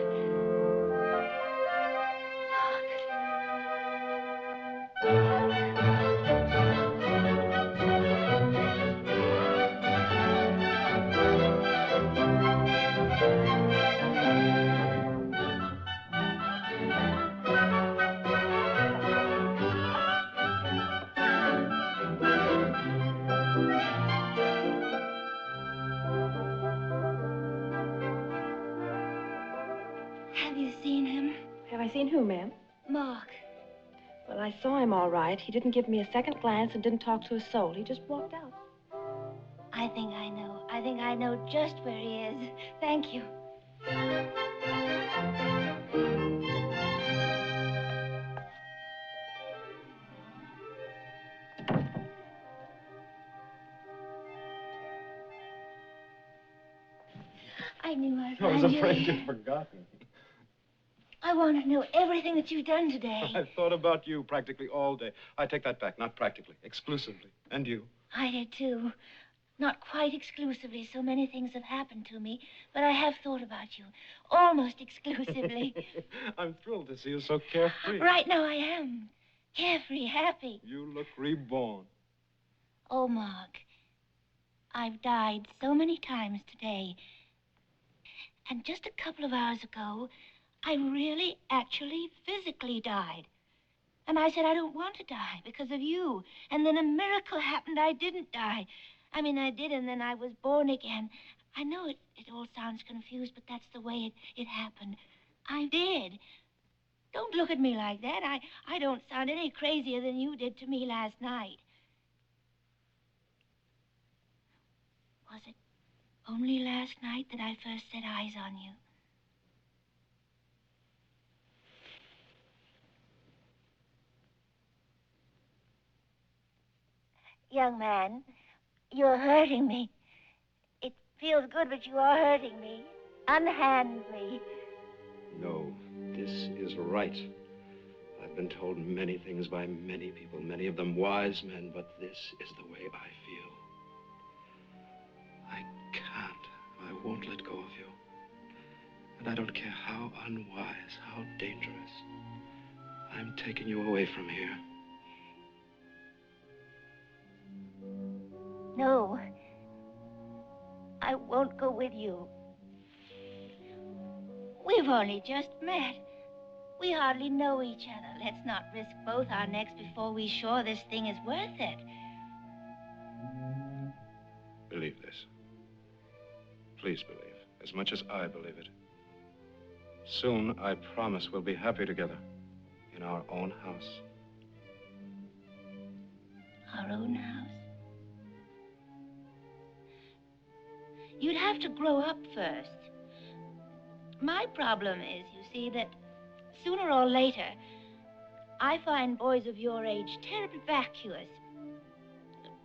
Have you seen him? Have I seen who, ma'am? Mark. Well, I saw him all right. He didn't give me a second glance and didn't talk to a soul. He just walked out. I think I know. I think I know just where he is. Thank you. I knew I'd I was find afraid you. you'd forgotten. I want to know everything that you've done today. I've thought about you practically all day. I take that back. Not practically. Exclusively. And you. I did, too. Not quite exclusively. So many things have happened to me. But I have thought about you. Almost exclusively. I'm thrilled to see you so carefree. Right now I am. Carefree, happy. You look reborn. Oh, Mark. I've died so many times today. And just a couple of hours ago, I really, actually, physically died. And I said I don't want to die because of you. And then a miracle happened. I didn't die. I mean, I did, and then I was born again. I know it all sounds confused, but that's the way it happened. I did. Don't look at me like that. I don't sound any crazier than you did to me last night. Was it only last night that I first set eyes on you? Young man, you're hurting me. It feels good, but you are hurting me. Unhand me. No, this is right. I've been told many things by many people, many of them wise men, but this is the way I feel. I can't. I won't let go of you. And I don't care how unwise, how dangerous. I'm taking you away from here. No. I won't go with you. We've only just met. We hardly know each other. Let's not risk both our necks before we're sure this thing is worth it. Believe this. Please believe, as much as I believe it. Soon, I promise we'll be happy together in our own house. Our own house? You'd have to grow up first. My problem is, you see, that sooner or later, I find boys of your age terribly vacuous.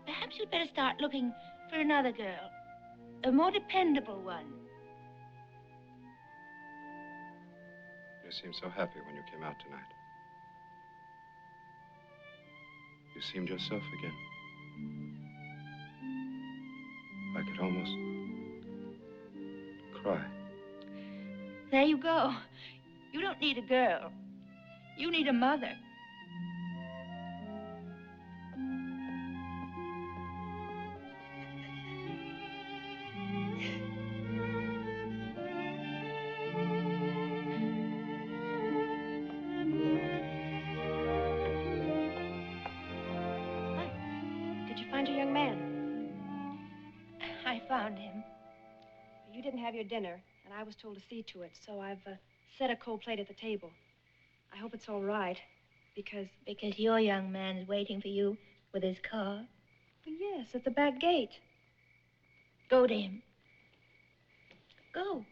Perhaps you'd better start looking for another girl, a more dependable one. You seemed so happy when you came out tonight. You seemed yourself again. I could almost cry. There you go. You don't need a girl. You need a mother. Did you find your young man? I found him. You didn't have your dinner, and I was told to see to it, so I've set a cold plate at the table. I hope it's all right, because... Because your young man's waiting for you with his car. Well, yes, at the back gate. Go to him. Go.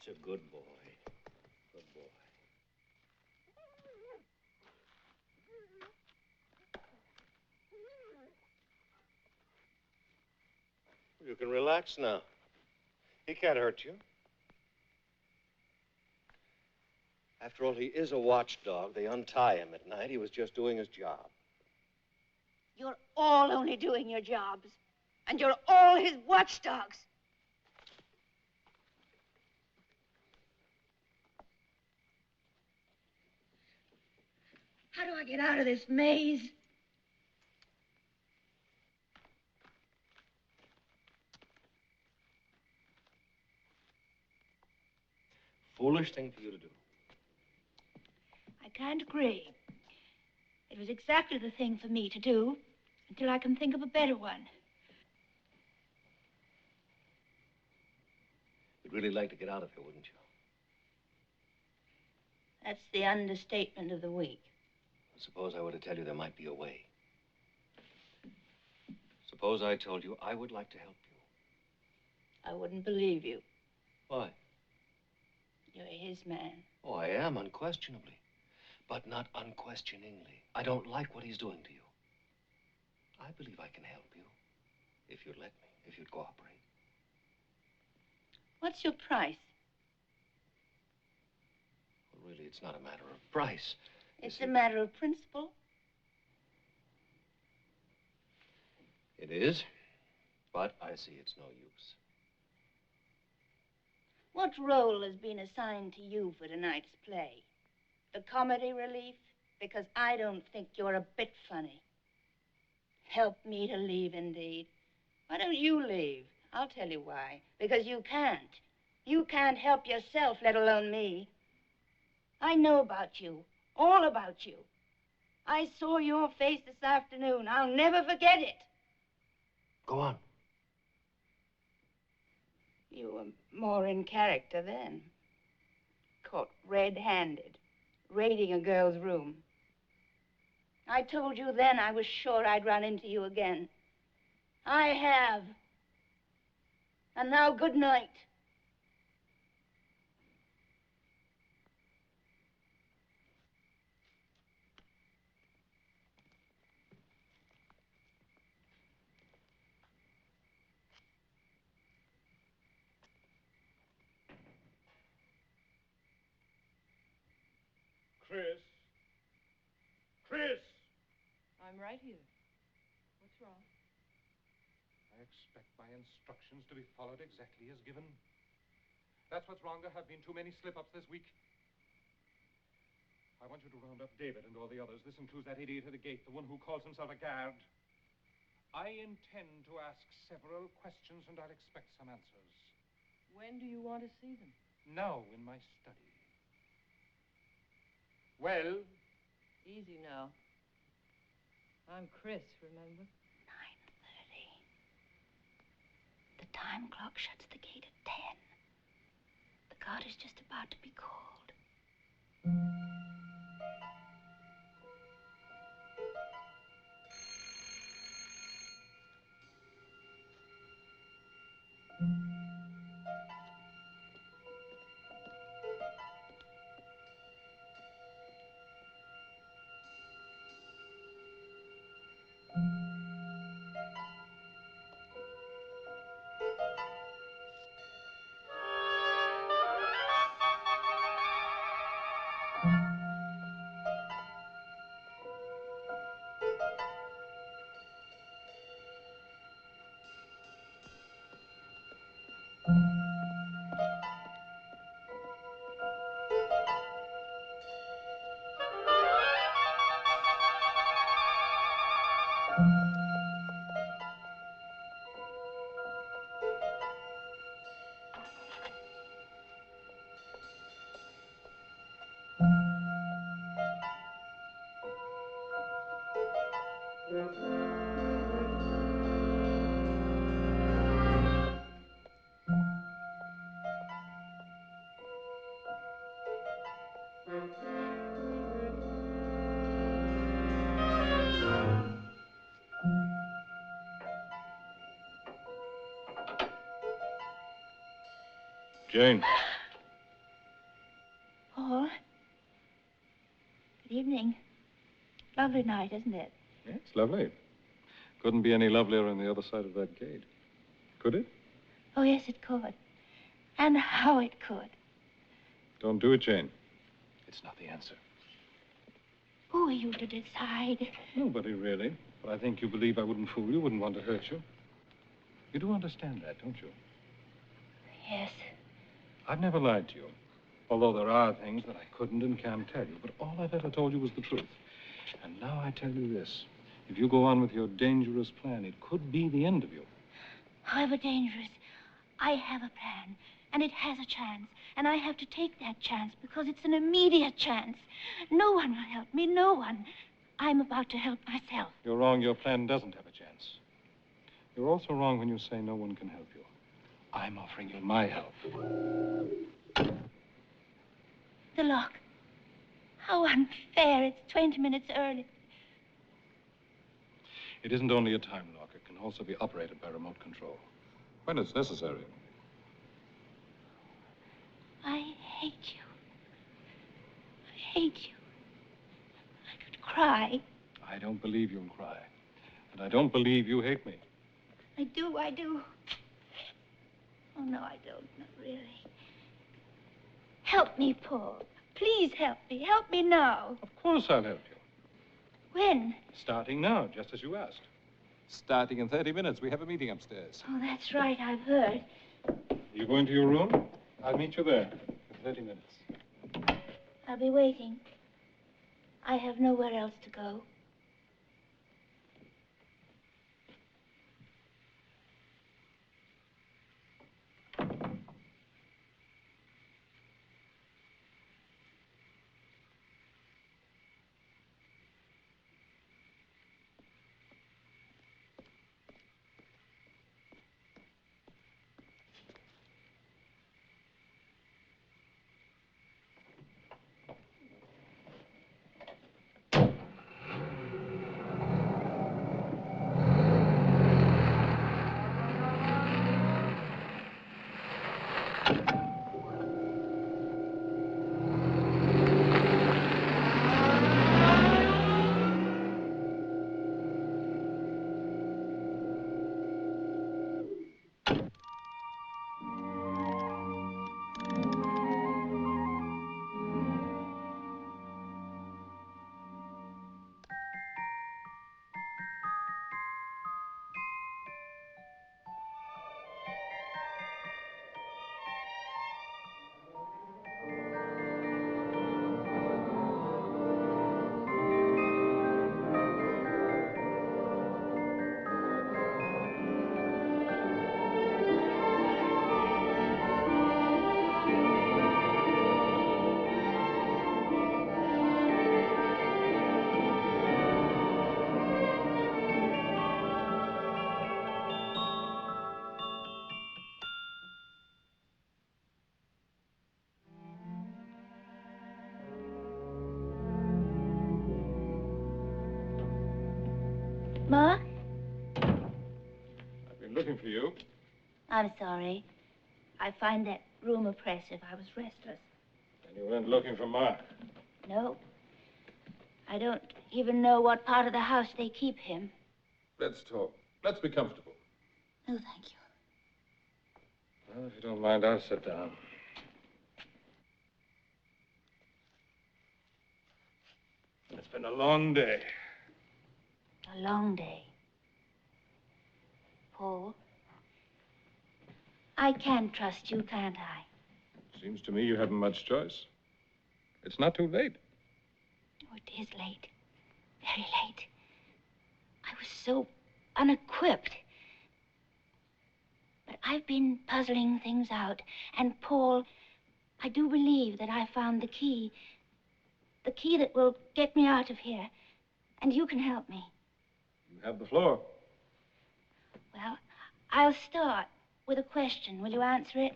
That's a good boy. Good boy. You can relax now. He can't hurt you. After all, he is a watchdog. They untie him at night. He was just doing his job. You're all only doing your jobs. And you're all his watchdogs. How do I get out of this maze? Foolish thing for you to do. I can't agree. It was exactly the thing for me to do until I can think of a better one. You'd really like to get out of here, wouldn't you? That's the understatement of the week. Suppose I were to tell you there might be a way. Suppose I told you I would like to help you. I wouldn't believe you. Why? You're his man. Oh, I am, unquestionably. But not unquestioningly. I don't like what he's doing to you. I believe I can help you. If you'd let me, if you'd cooperate. What's your price? Well, really, it's not a matter of price. It's a matter of principle. It is, but I see it's no use. What role has been assigned to you for tonight's play? The comedy relief? Because I don't think you're a bit funny. Help me to leave, indeed. Why don't you leave? I'll tell you why. Because you can't. You can't help yourself, let alone me. I know about you. All about you. I saw your face this afternoon. I'll never forget it. Go on. You were more in character then. Caught red-handed, raiding a girl's room. I told you then I was sure I'd run into you again. I have. And now, good night. Chris. Chris! I'm right here. What's wrong? I expect my instructions to be followed exactly as given. That's what's wrong. There have been too many slip-ups this week. I want you to round up David and all the others. This includes that idiot at the gate, the one who calls himself a guard. I intend to ask several questions, and I'll expect some answers. When do you want to see them? Now, in my study. Well? Easy now. I'm Chris, remember? 9:30. The time clock shuts the gate at 10. The guard is just about to be called. Jane. Paul. Good evening. Lovely night, isn't it? Yeah, it's lovely. Couldn't be any lovelier on the other side of that gate. Could it? Oh, yes, it could. And how it could. Don't do it, Jane. It's not the answer. Who are you to decide? Nobody, really. But I think you believe I wouldn't fool you, wouldn't want to hurt you. You do understand that, don't you? Yes. I've never lied to you. Although there are things that I couldn't and can't tell you. But all I've ever told you was the truth. And now I tell you this. If you go on with your dangerous plan, it could be the end of you. However dangerous, I have a plan. And it has a chance. And I have to take that chance because it's an immediate chance. No one will help me. No one. I'm about to help myself. You're wrong. Your plan doesn't have a chance. You're also wrong when you say no one can help you. I'm offering you my help. The lock. How unfair. It's 20 minutes early. It isn't only a time lock. It can also be operated by remote control. When it's necessary. I hate you. I hate you. I could cry. I don't believe you'll cry. And I don't believe you hate me. I do. Oh, no, I don't. Not really. Help me, Paul. Please help me. Help me now. Of course I'll help you. When? Starting now, just as you asked. Starting in 30 minutes. We have a meeting upstairs. Oh, that's right. I've heard. You going to your room? I'll meet you there in 30 minutes. I'll be waiting. I have nowhere else to go. Ma? I've been looking for you. I'm sorry. I find that room oppressive. I was restless. And you weren't looking for Mark. No. I don't even know what part of the house they keep him. Let's talk. Let's be comfortable. Oh, thank you. Well, if you don't mind, I'll sit down. It's been a long day. A long day. Paul, I can trust you, can't I? Seems to me you haven't much choice. It's not too late. Oh, it is late. Very late. I was so unequipped. But I've been puzzling things out. And, Paul, I do believe that I found the key. The key that will get me out of here. And you can help me. You have the floor. Well, I'll start with a question. Will you answer it?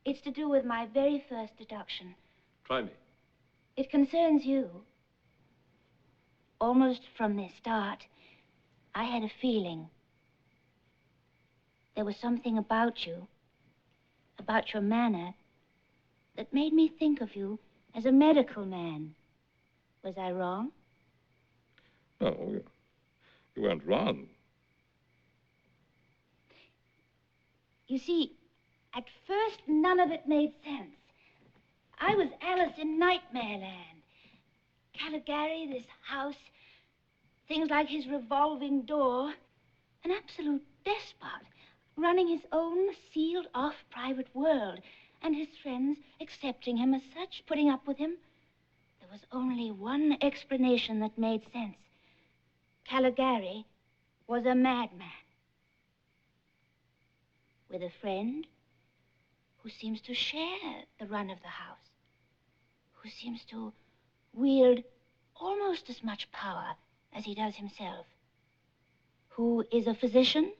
It's to do with my very first deduction. Try me. It concerns you. Almost from the start, I had a feeling. There was something about you, about your manner, that made me think of you as a medical man. Was I wrong? No, you weren't wrong. You see, at first, none of it made sense. I was Alice in Nightmare Land. Caligari, this house, things like his revolving door, an absolute despot, running his own sealed-off private world, and his friends accepting him as such, putting up with him. There was only one explanation that made sense. Caligari was a madman. With a friend who seems to share the run of the house, who seems to wield almost as much power as he does himself, who is a physician,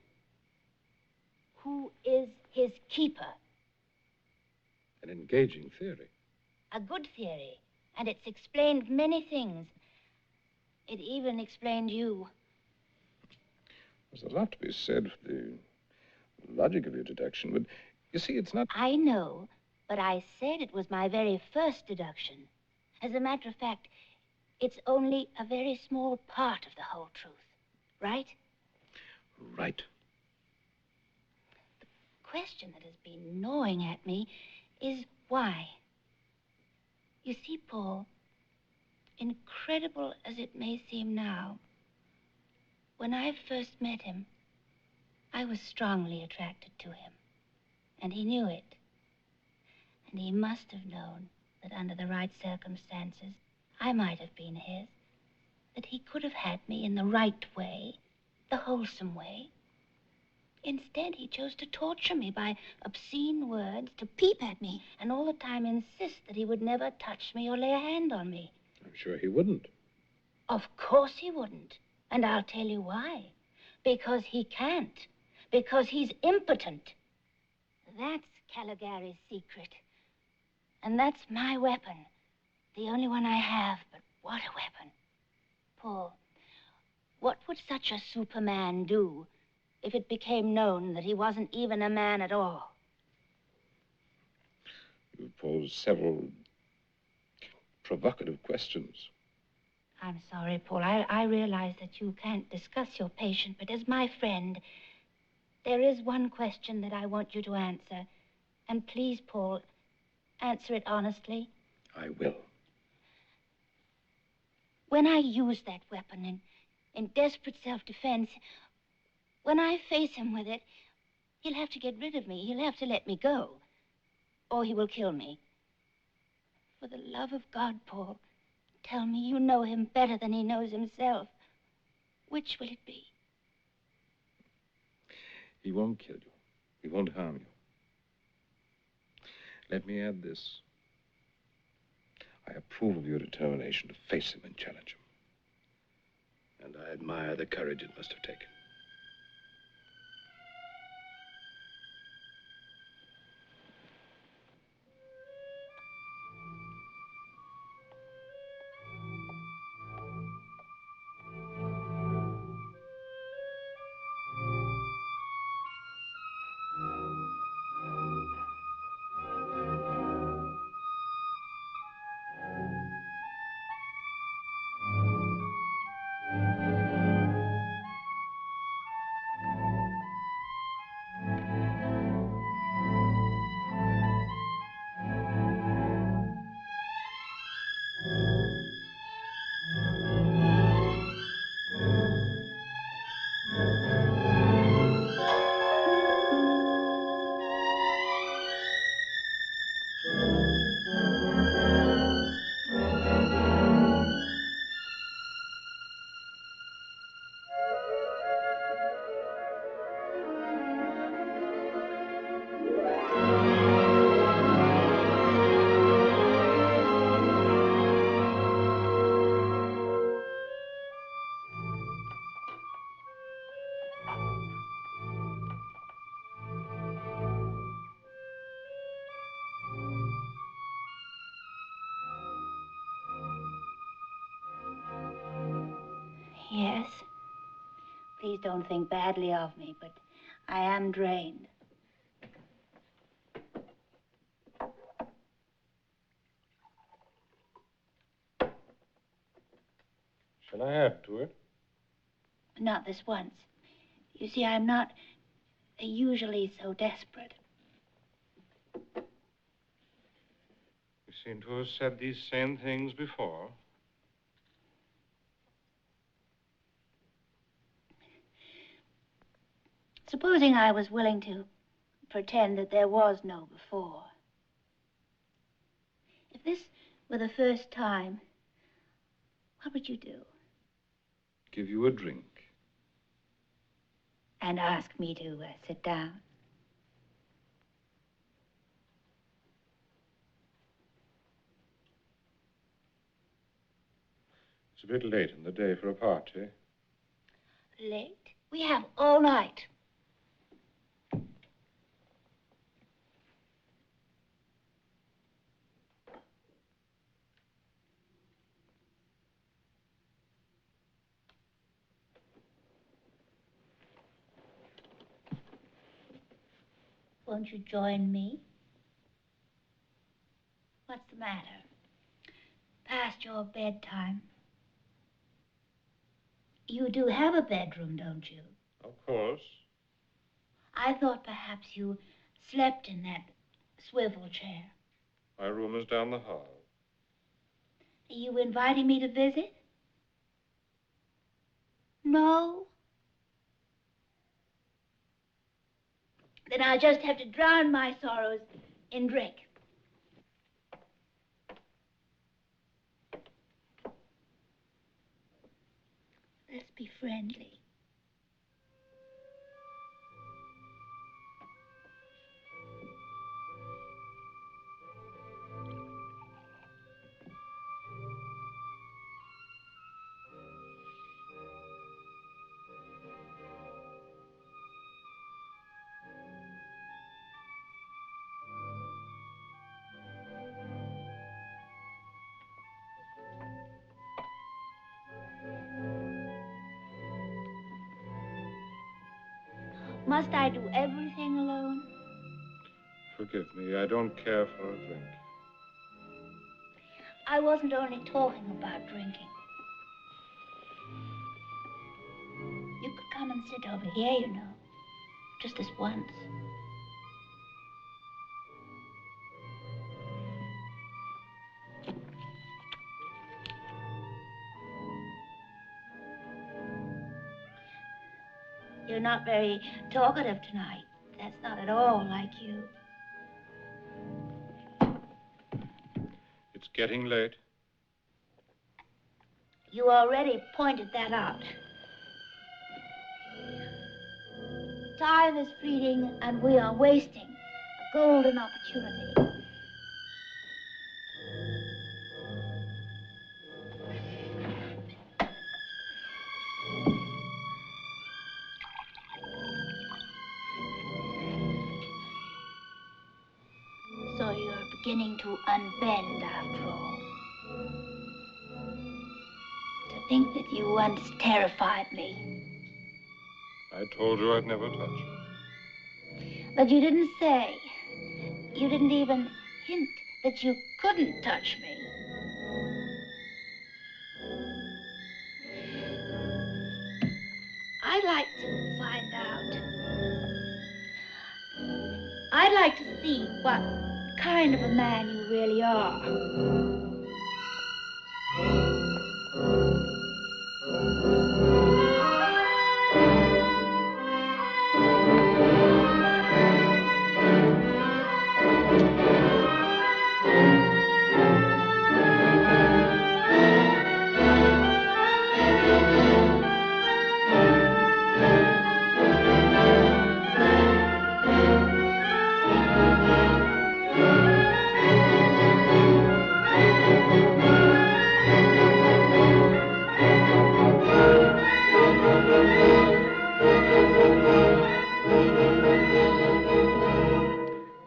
who is his keeper. An engaging theory. A good theory, and it's explained many things. It even explained you. There's a lot to be said for the logic of your deduction, but you see, it's not... I know, but I said it was my very first deduction. As a matter of fact, it's only a very small part of the whole truth, right? Right. The question that has been gnawing at me is why? You see, Paul, incredible as it may seem now, when I first met him, I was strongly attracted to him, and he knew it. And he must have known that under the right circumstances, I might have been his, that he could have had me in the right way, the wholesome way. Instead, he chose to torture me by obscene words, to peep at me, and all the time insist that he would never touch me or lay a hand on me. I'm sure he wouldn't. Of course he wouldn't. And I'll tell you why. Because he can't. Because he's impotent. That's Caligari's secret. And that's my weapon. The only one I have, but what a weapon. Paul, what would such a Superman do if it became known that he wasn't even a man at all? You posed several provocative questions. I'm sorry, Paul. I realize that you can't discuss your patient, but as my friend, there is one question that I want you to answer. And please, Paul, answer it honestly. I will. When I use that weapon in desperate self-defense, when I face him with it, he'll have to get rid of me. He'll have to let me go. Or he will kill me. For the love of God, Paul, tell me you know him better than he knows himself. Which will it be? He won't kill you. He won't harm you. Let me add this. I approve of your determination to face him and challenge him. And I admire the courage it must have taken. Yes. Please don't think badly of me, but I am drained. Shall I add to it? Not this once. You see, I'm not usually so desperate. You seem to have said these same things before. Supposing I was willing to pretend that there was no before. If this were the first time, what would you do? Give you a drink. And ask me to sit down. It's a bit late in the day for a party. Late? We have all night. Won't you join me? What's the matter? Past your bedtime. You do have a bedroom, don't you? Of course. I thought perhaps you slept in that swivel chair. My room is down the hall. Are you inviting me to visit? No? Then I'll just have to drown my sorrows in drink. Let's be friendly. Must I do everything alone? Forgive me, I don't care for a drink. I wasn't only talking about drinking. You could come and sit over here, you know. Just this once. You're not very talkative tonight. That's not at all like you. It's getting late. You already pointed that out. Time is fleeting, and we are wasting a golden opportunity. So you're beginning to unbend after all. To think that you once terrified me. I told you I'd never touch you. But you didn't say. You didn't even hint that you couldn't touch me. I'd like to find out. I'd like to see what kind of a man you really are.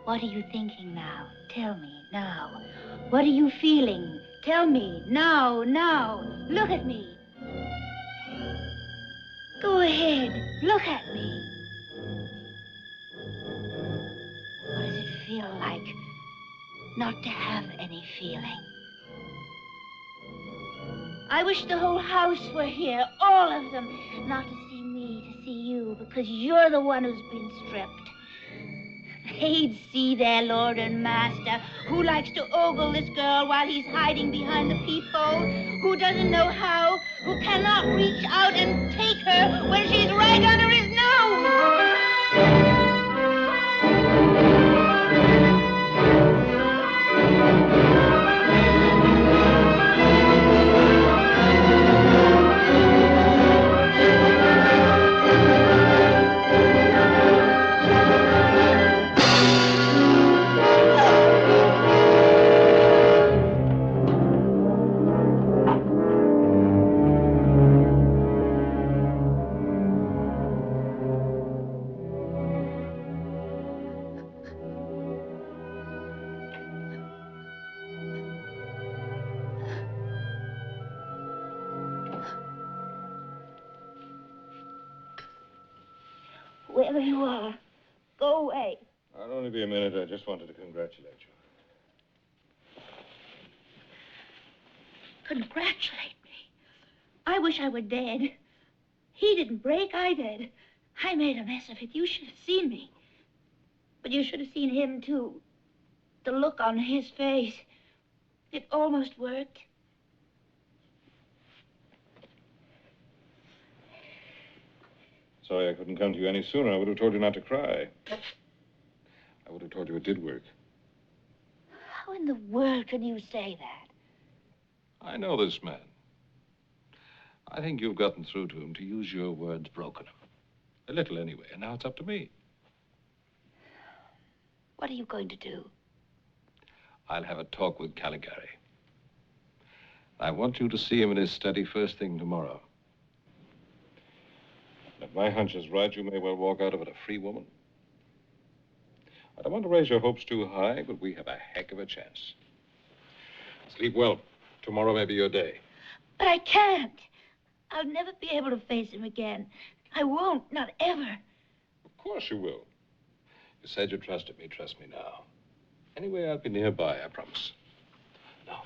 What are you thinking now? Tell me now. What are you feeling? Tell me now, now. Look at me. Go ahead. Look at me. What does it feel like not to have any feeling? I wish the whole house were here, all of them, not to see me, to see you, because you're the one who's been stripped. They'd see their lord and master, who likes to ogle this girl while he's hiding behind the peephole, who doesn't know how, who cannot reach out and take her when she's right under his nose. Wherever you are, go away. I'll only be a minute. I just wanted to congratulate you. Congratulate me. I wish I were dead. He didn't break, I did. I made a mess of it. You should have seen me. But you should have seen him, too. The look on his face. It almost worked. Sorry I couldn't come to you any sooner. I would have told you not to cry. I would have told you it did work. How in the world can you say that? I know this man. I think you've gotten through to him, to use your words, broken him. A little anyway, and now it's up to me. What are you going to do? I'll have a talk with Caligari. I want you to see him in his study first thing tomorrow. If my hunch is right, you may well walk out of it a free woman. I don't want to raise your hopes too high, but we have a heck of a chance. Sleep well. Tomorrow may be your day. But I can't. I'll never be able to face him again. I won't, not ever. Of course you will. You said you trusted me. Trust me now. Anyway, I'll be nearby, I promise. Now.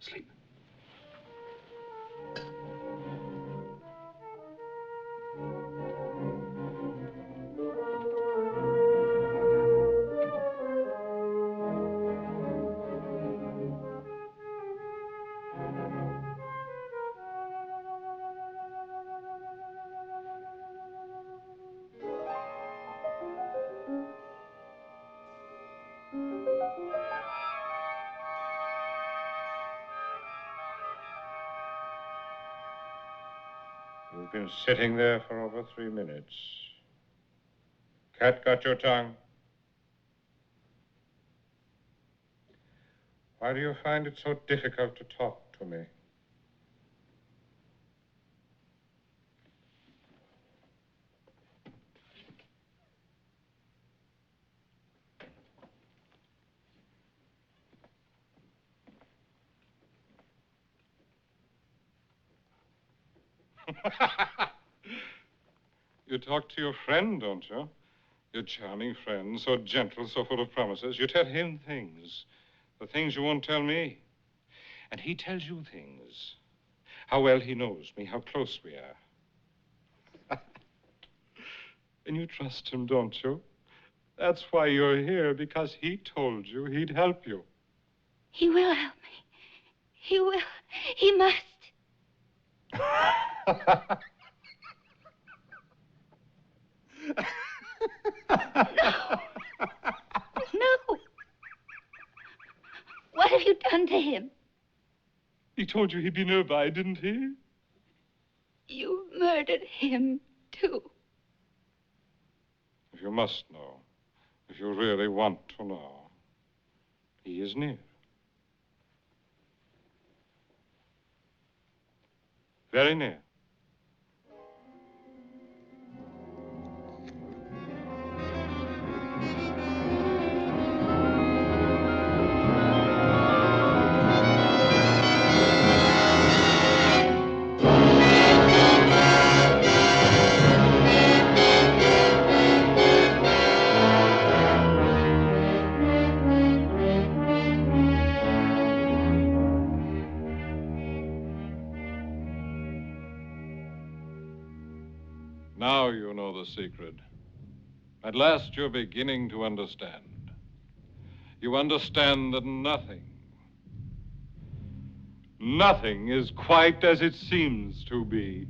Sleep. You've been sitting there for over 3 minutes. Cat got your tongue? Why do you find it so difficult to talk to me? You talk to your friend, don't you? Your charming friend, so gentle, so full of promises. You tell him things, the things you won't tell me. And he tells you things. How well he knows me, how close we are. And you trust him, don't you? That's why you're here, because he told you he'd help you. He will help me. He will. He must. No. No. What have you done to him? He told you he'd be nearby, didn't he? You murdered him, too. If you must know, if you really want to know, he is near. Very near. secret. At last you're beginning to understand. You understand that nothing is quite as it seems to be.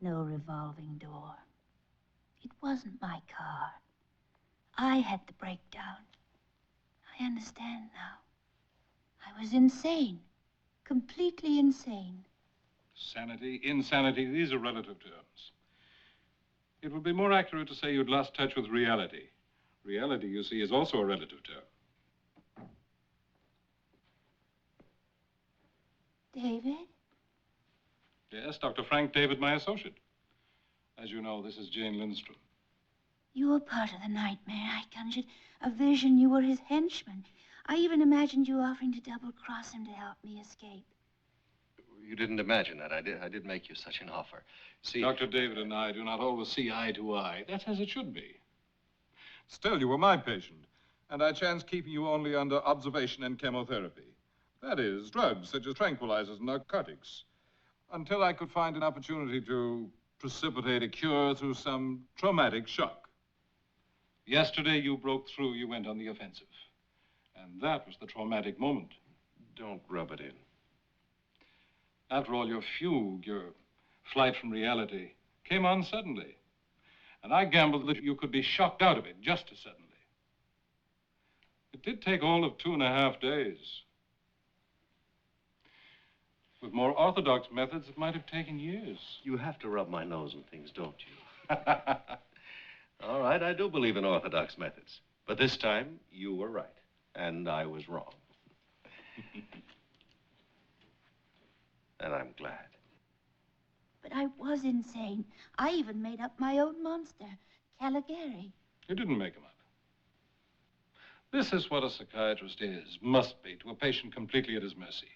No revolving door. It wasn't my car. I had the breakdown. I understand now. I was insane. Completely insane. Sanity, insanity, these are relative terms. It would be more accurate to say you'd lost touch with reality. Reality, you see, is also a relative term. David? Yes, Dr. Frank David, my associate. As you know, this is Jane Lindstrom. You were part of the nightmare. I conjured a vision you were his henchman. I even imagined you offering to double-cross him to help me escape. You didn't imagine that. I did make you such an offer. See, Dr. David and I do not always see eye to eye. That's as it should be. Still, you were my patient, and I chanced keeping you only under observation and chemotherapy. That is, drugs such as tranquilizers and narcotics, until I could find an opportunity to precipitate a cure through some traumatic shock. Yesterday, you broke through, you went on the offensive. And that was the traumatic moment. Don't rub it in. After all, your fugue, your flight from reality, came on suddenly. And I gambled that you could be shocked out of it just as suddenly. It did take all of 2.5 days. With more orthodox methods, it might have taken years. You have to rub my nose in things, don't you? All right, I do believe in orthodox methods. But this time, you were right, and I was wrong. And I'm glad. But I was insane. I even made up my own monster, Caligari. You didn't make him up. This is what a psychiatrist is, must be, to a patient completely at his mercy.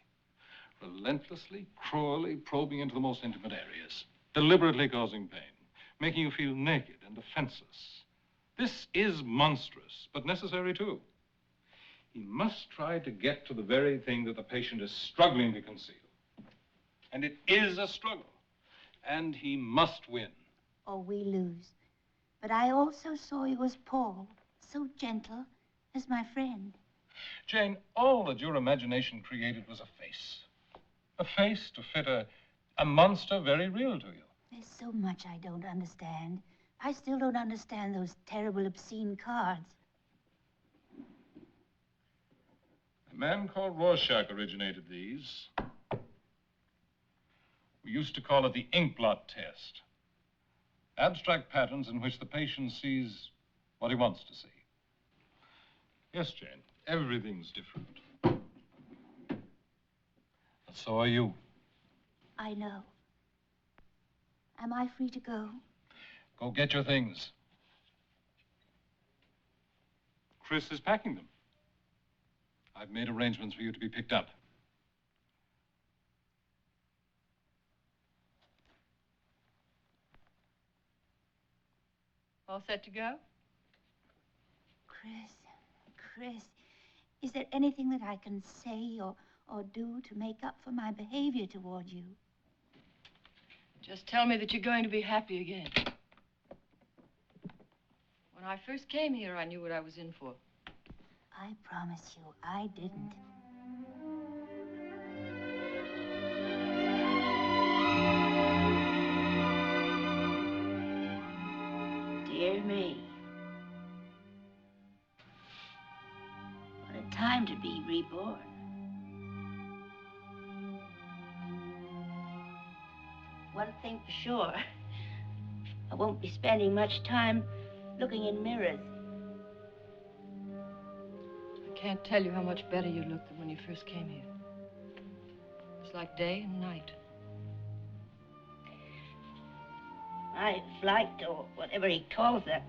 Relentlessly, cruelly probing into the most intimate areas, deliberately causing pain, making you feel naked and defenseless. This is monstrous, but necessary too. He must try to get to the very thing that the patient is struggling to conceal. And it is a struggle. And he must win. or we lose. But I also saw you as Paul, so gentle, as my friend. Jane, all that your imagination created was a face. A face to fit a monster very real to you. There's so much I don't understand. I still don't understand those terrible, obscene cards. A man called Rorschach originated these. We used to call it the ink blot test. Abstract patterns in which the patient sees what he wants to see. Yes, Jane, everything's different. But so are you. I know. Am I free to go? Go get your things. Chris is packing them. I've made arrangements for you to be picked up. All set to go? Chris, is there anything that I can say or do to make up for my behavior toward you? Just tell me that you're going to be happy again. When I first came here, I knew what I was in for. I promise you, I didn't. Dear me. What a time to be reborn. One thing for sure, I won't be spending much time looking in mirrors. I can't tell you how much better you look than when you first came here. It's like day and night. My flight, or whatever he calls that,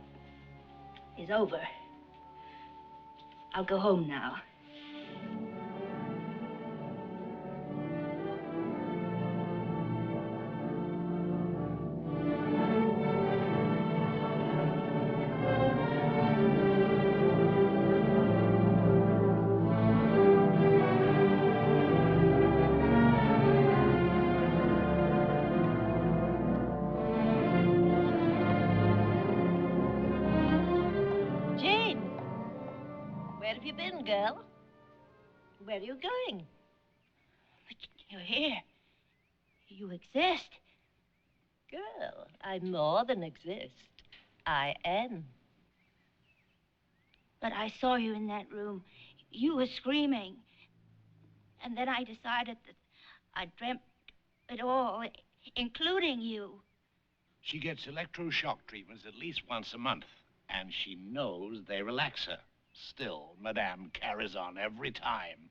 is over. I'll go home now. Girl, where are you going? But you're here. You exist. Girl, I more than exist. I am. But I saw you in that room. You were screaming. And then I decided that I dreamt it all, including you. She gets electroshock treatments at least once a month, and she knows they relax her. Still, Madame carries on every time.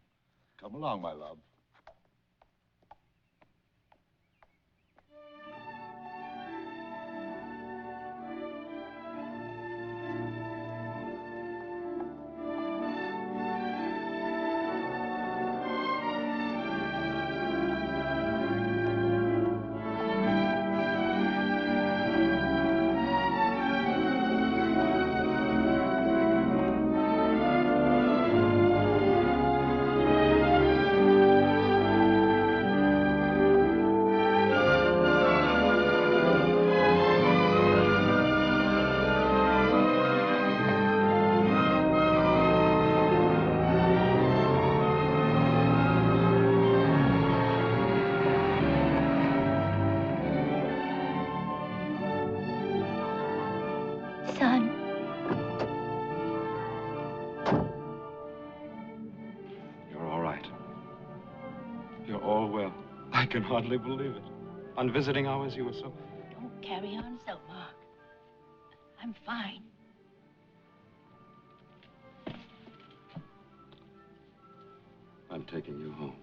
Come along, my love. Son. You're all right. You're all well. I can hardly believe it. On visiting hours, you were so... Don't carry on so, Mark. I'm fine. I'm taking you home.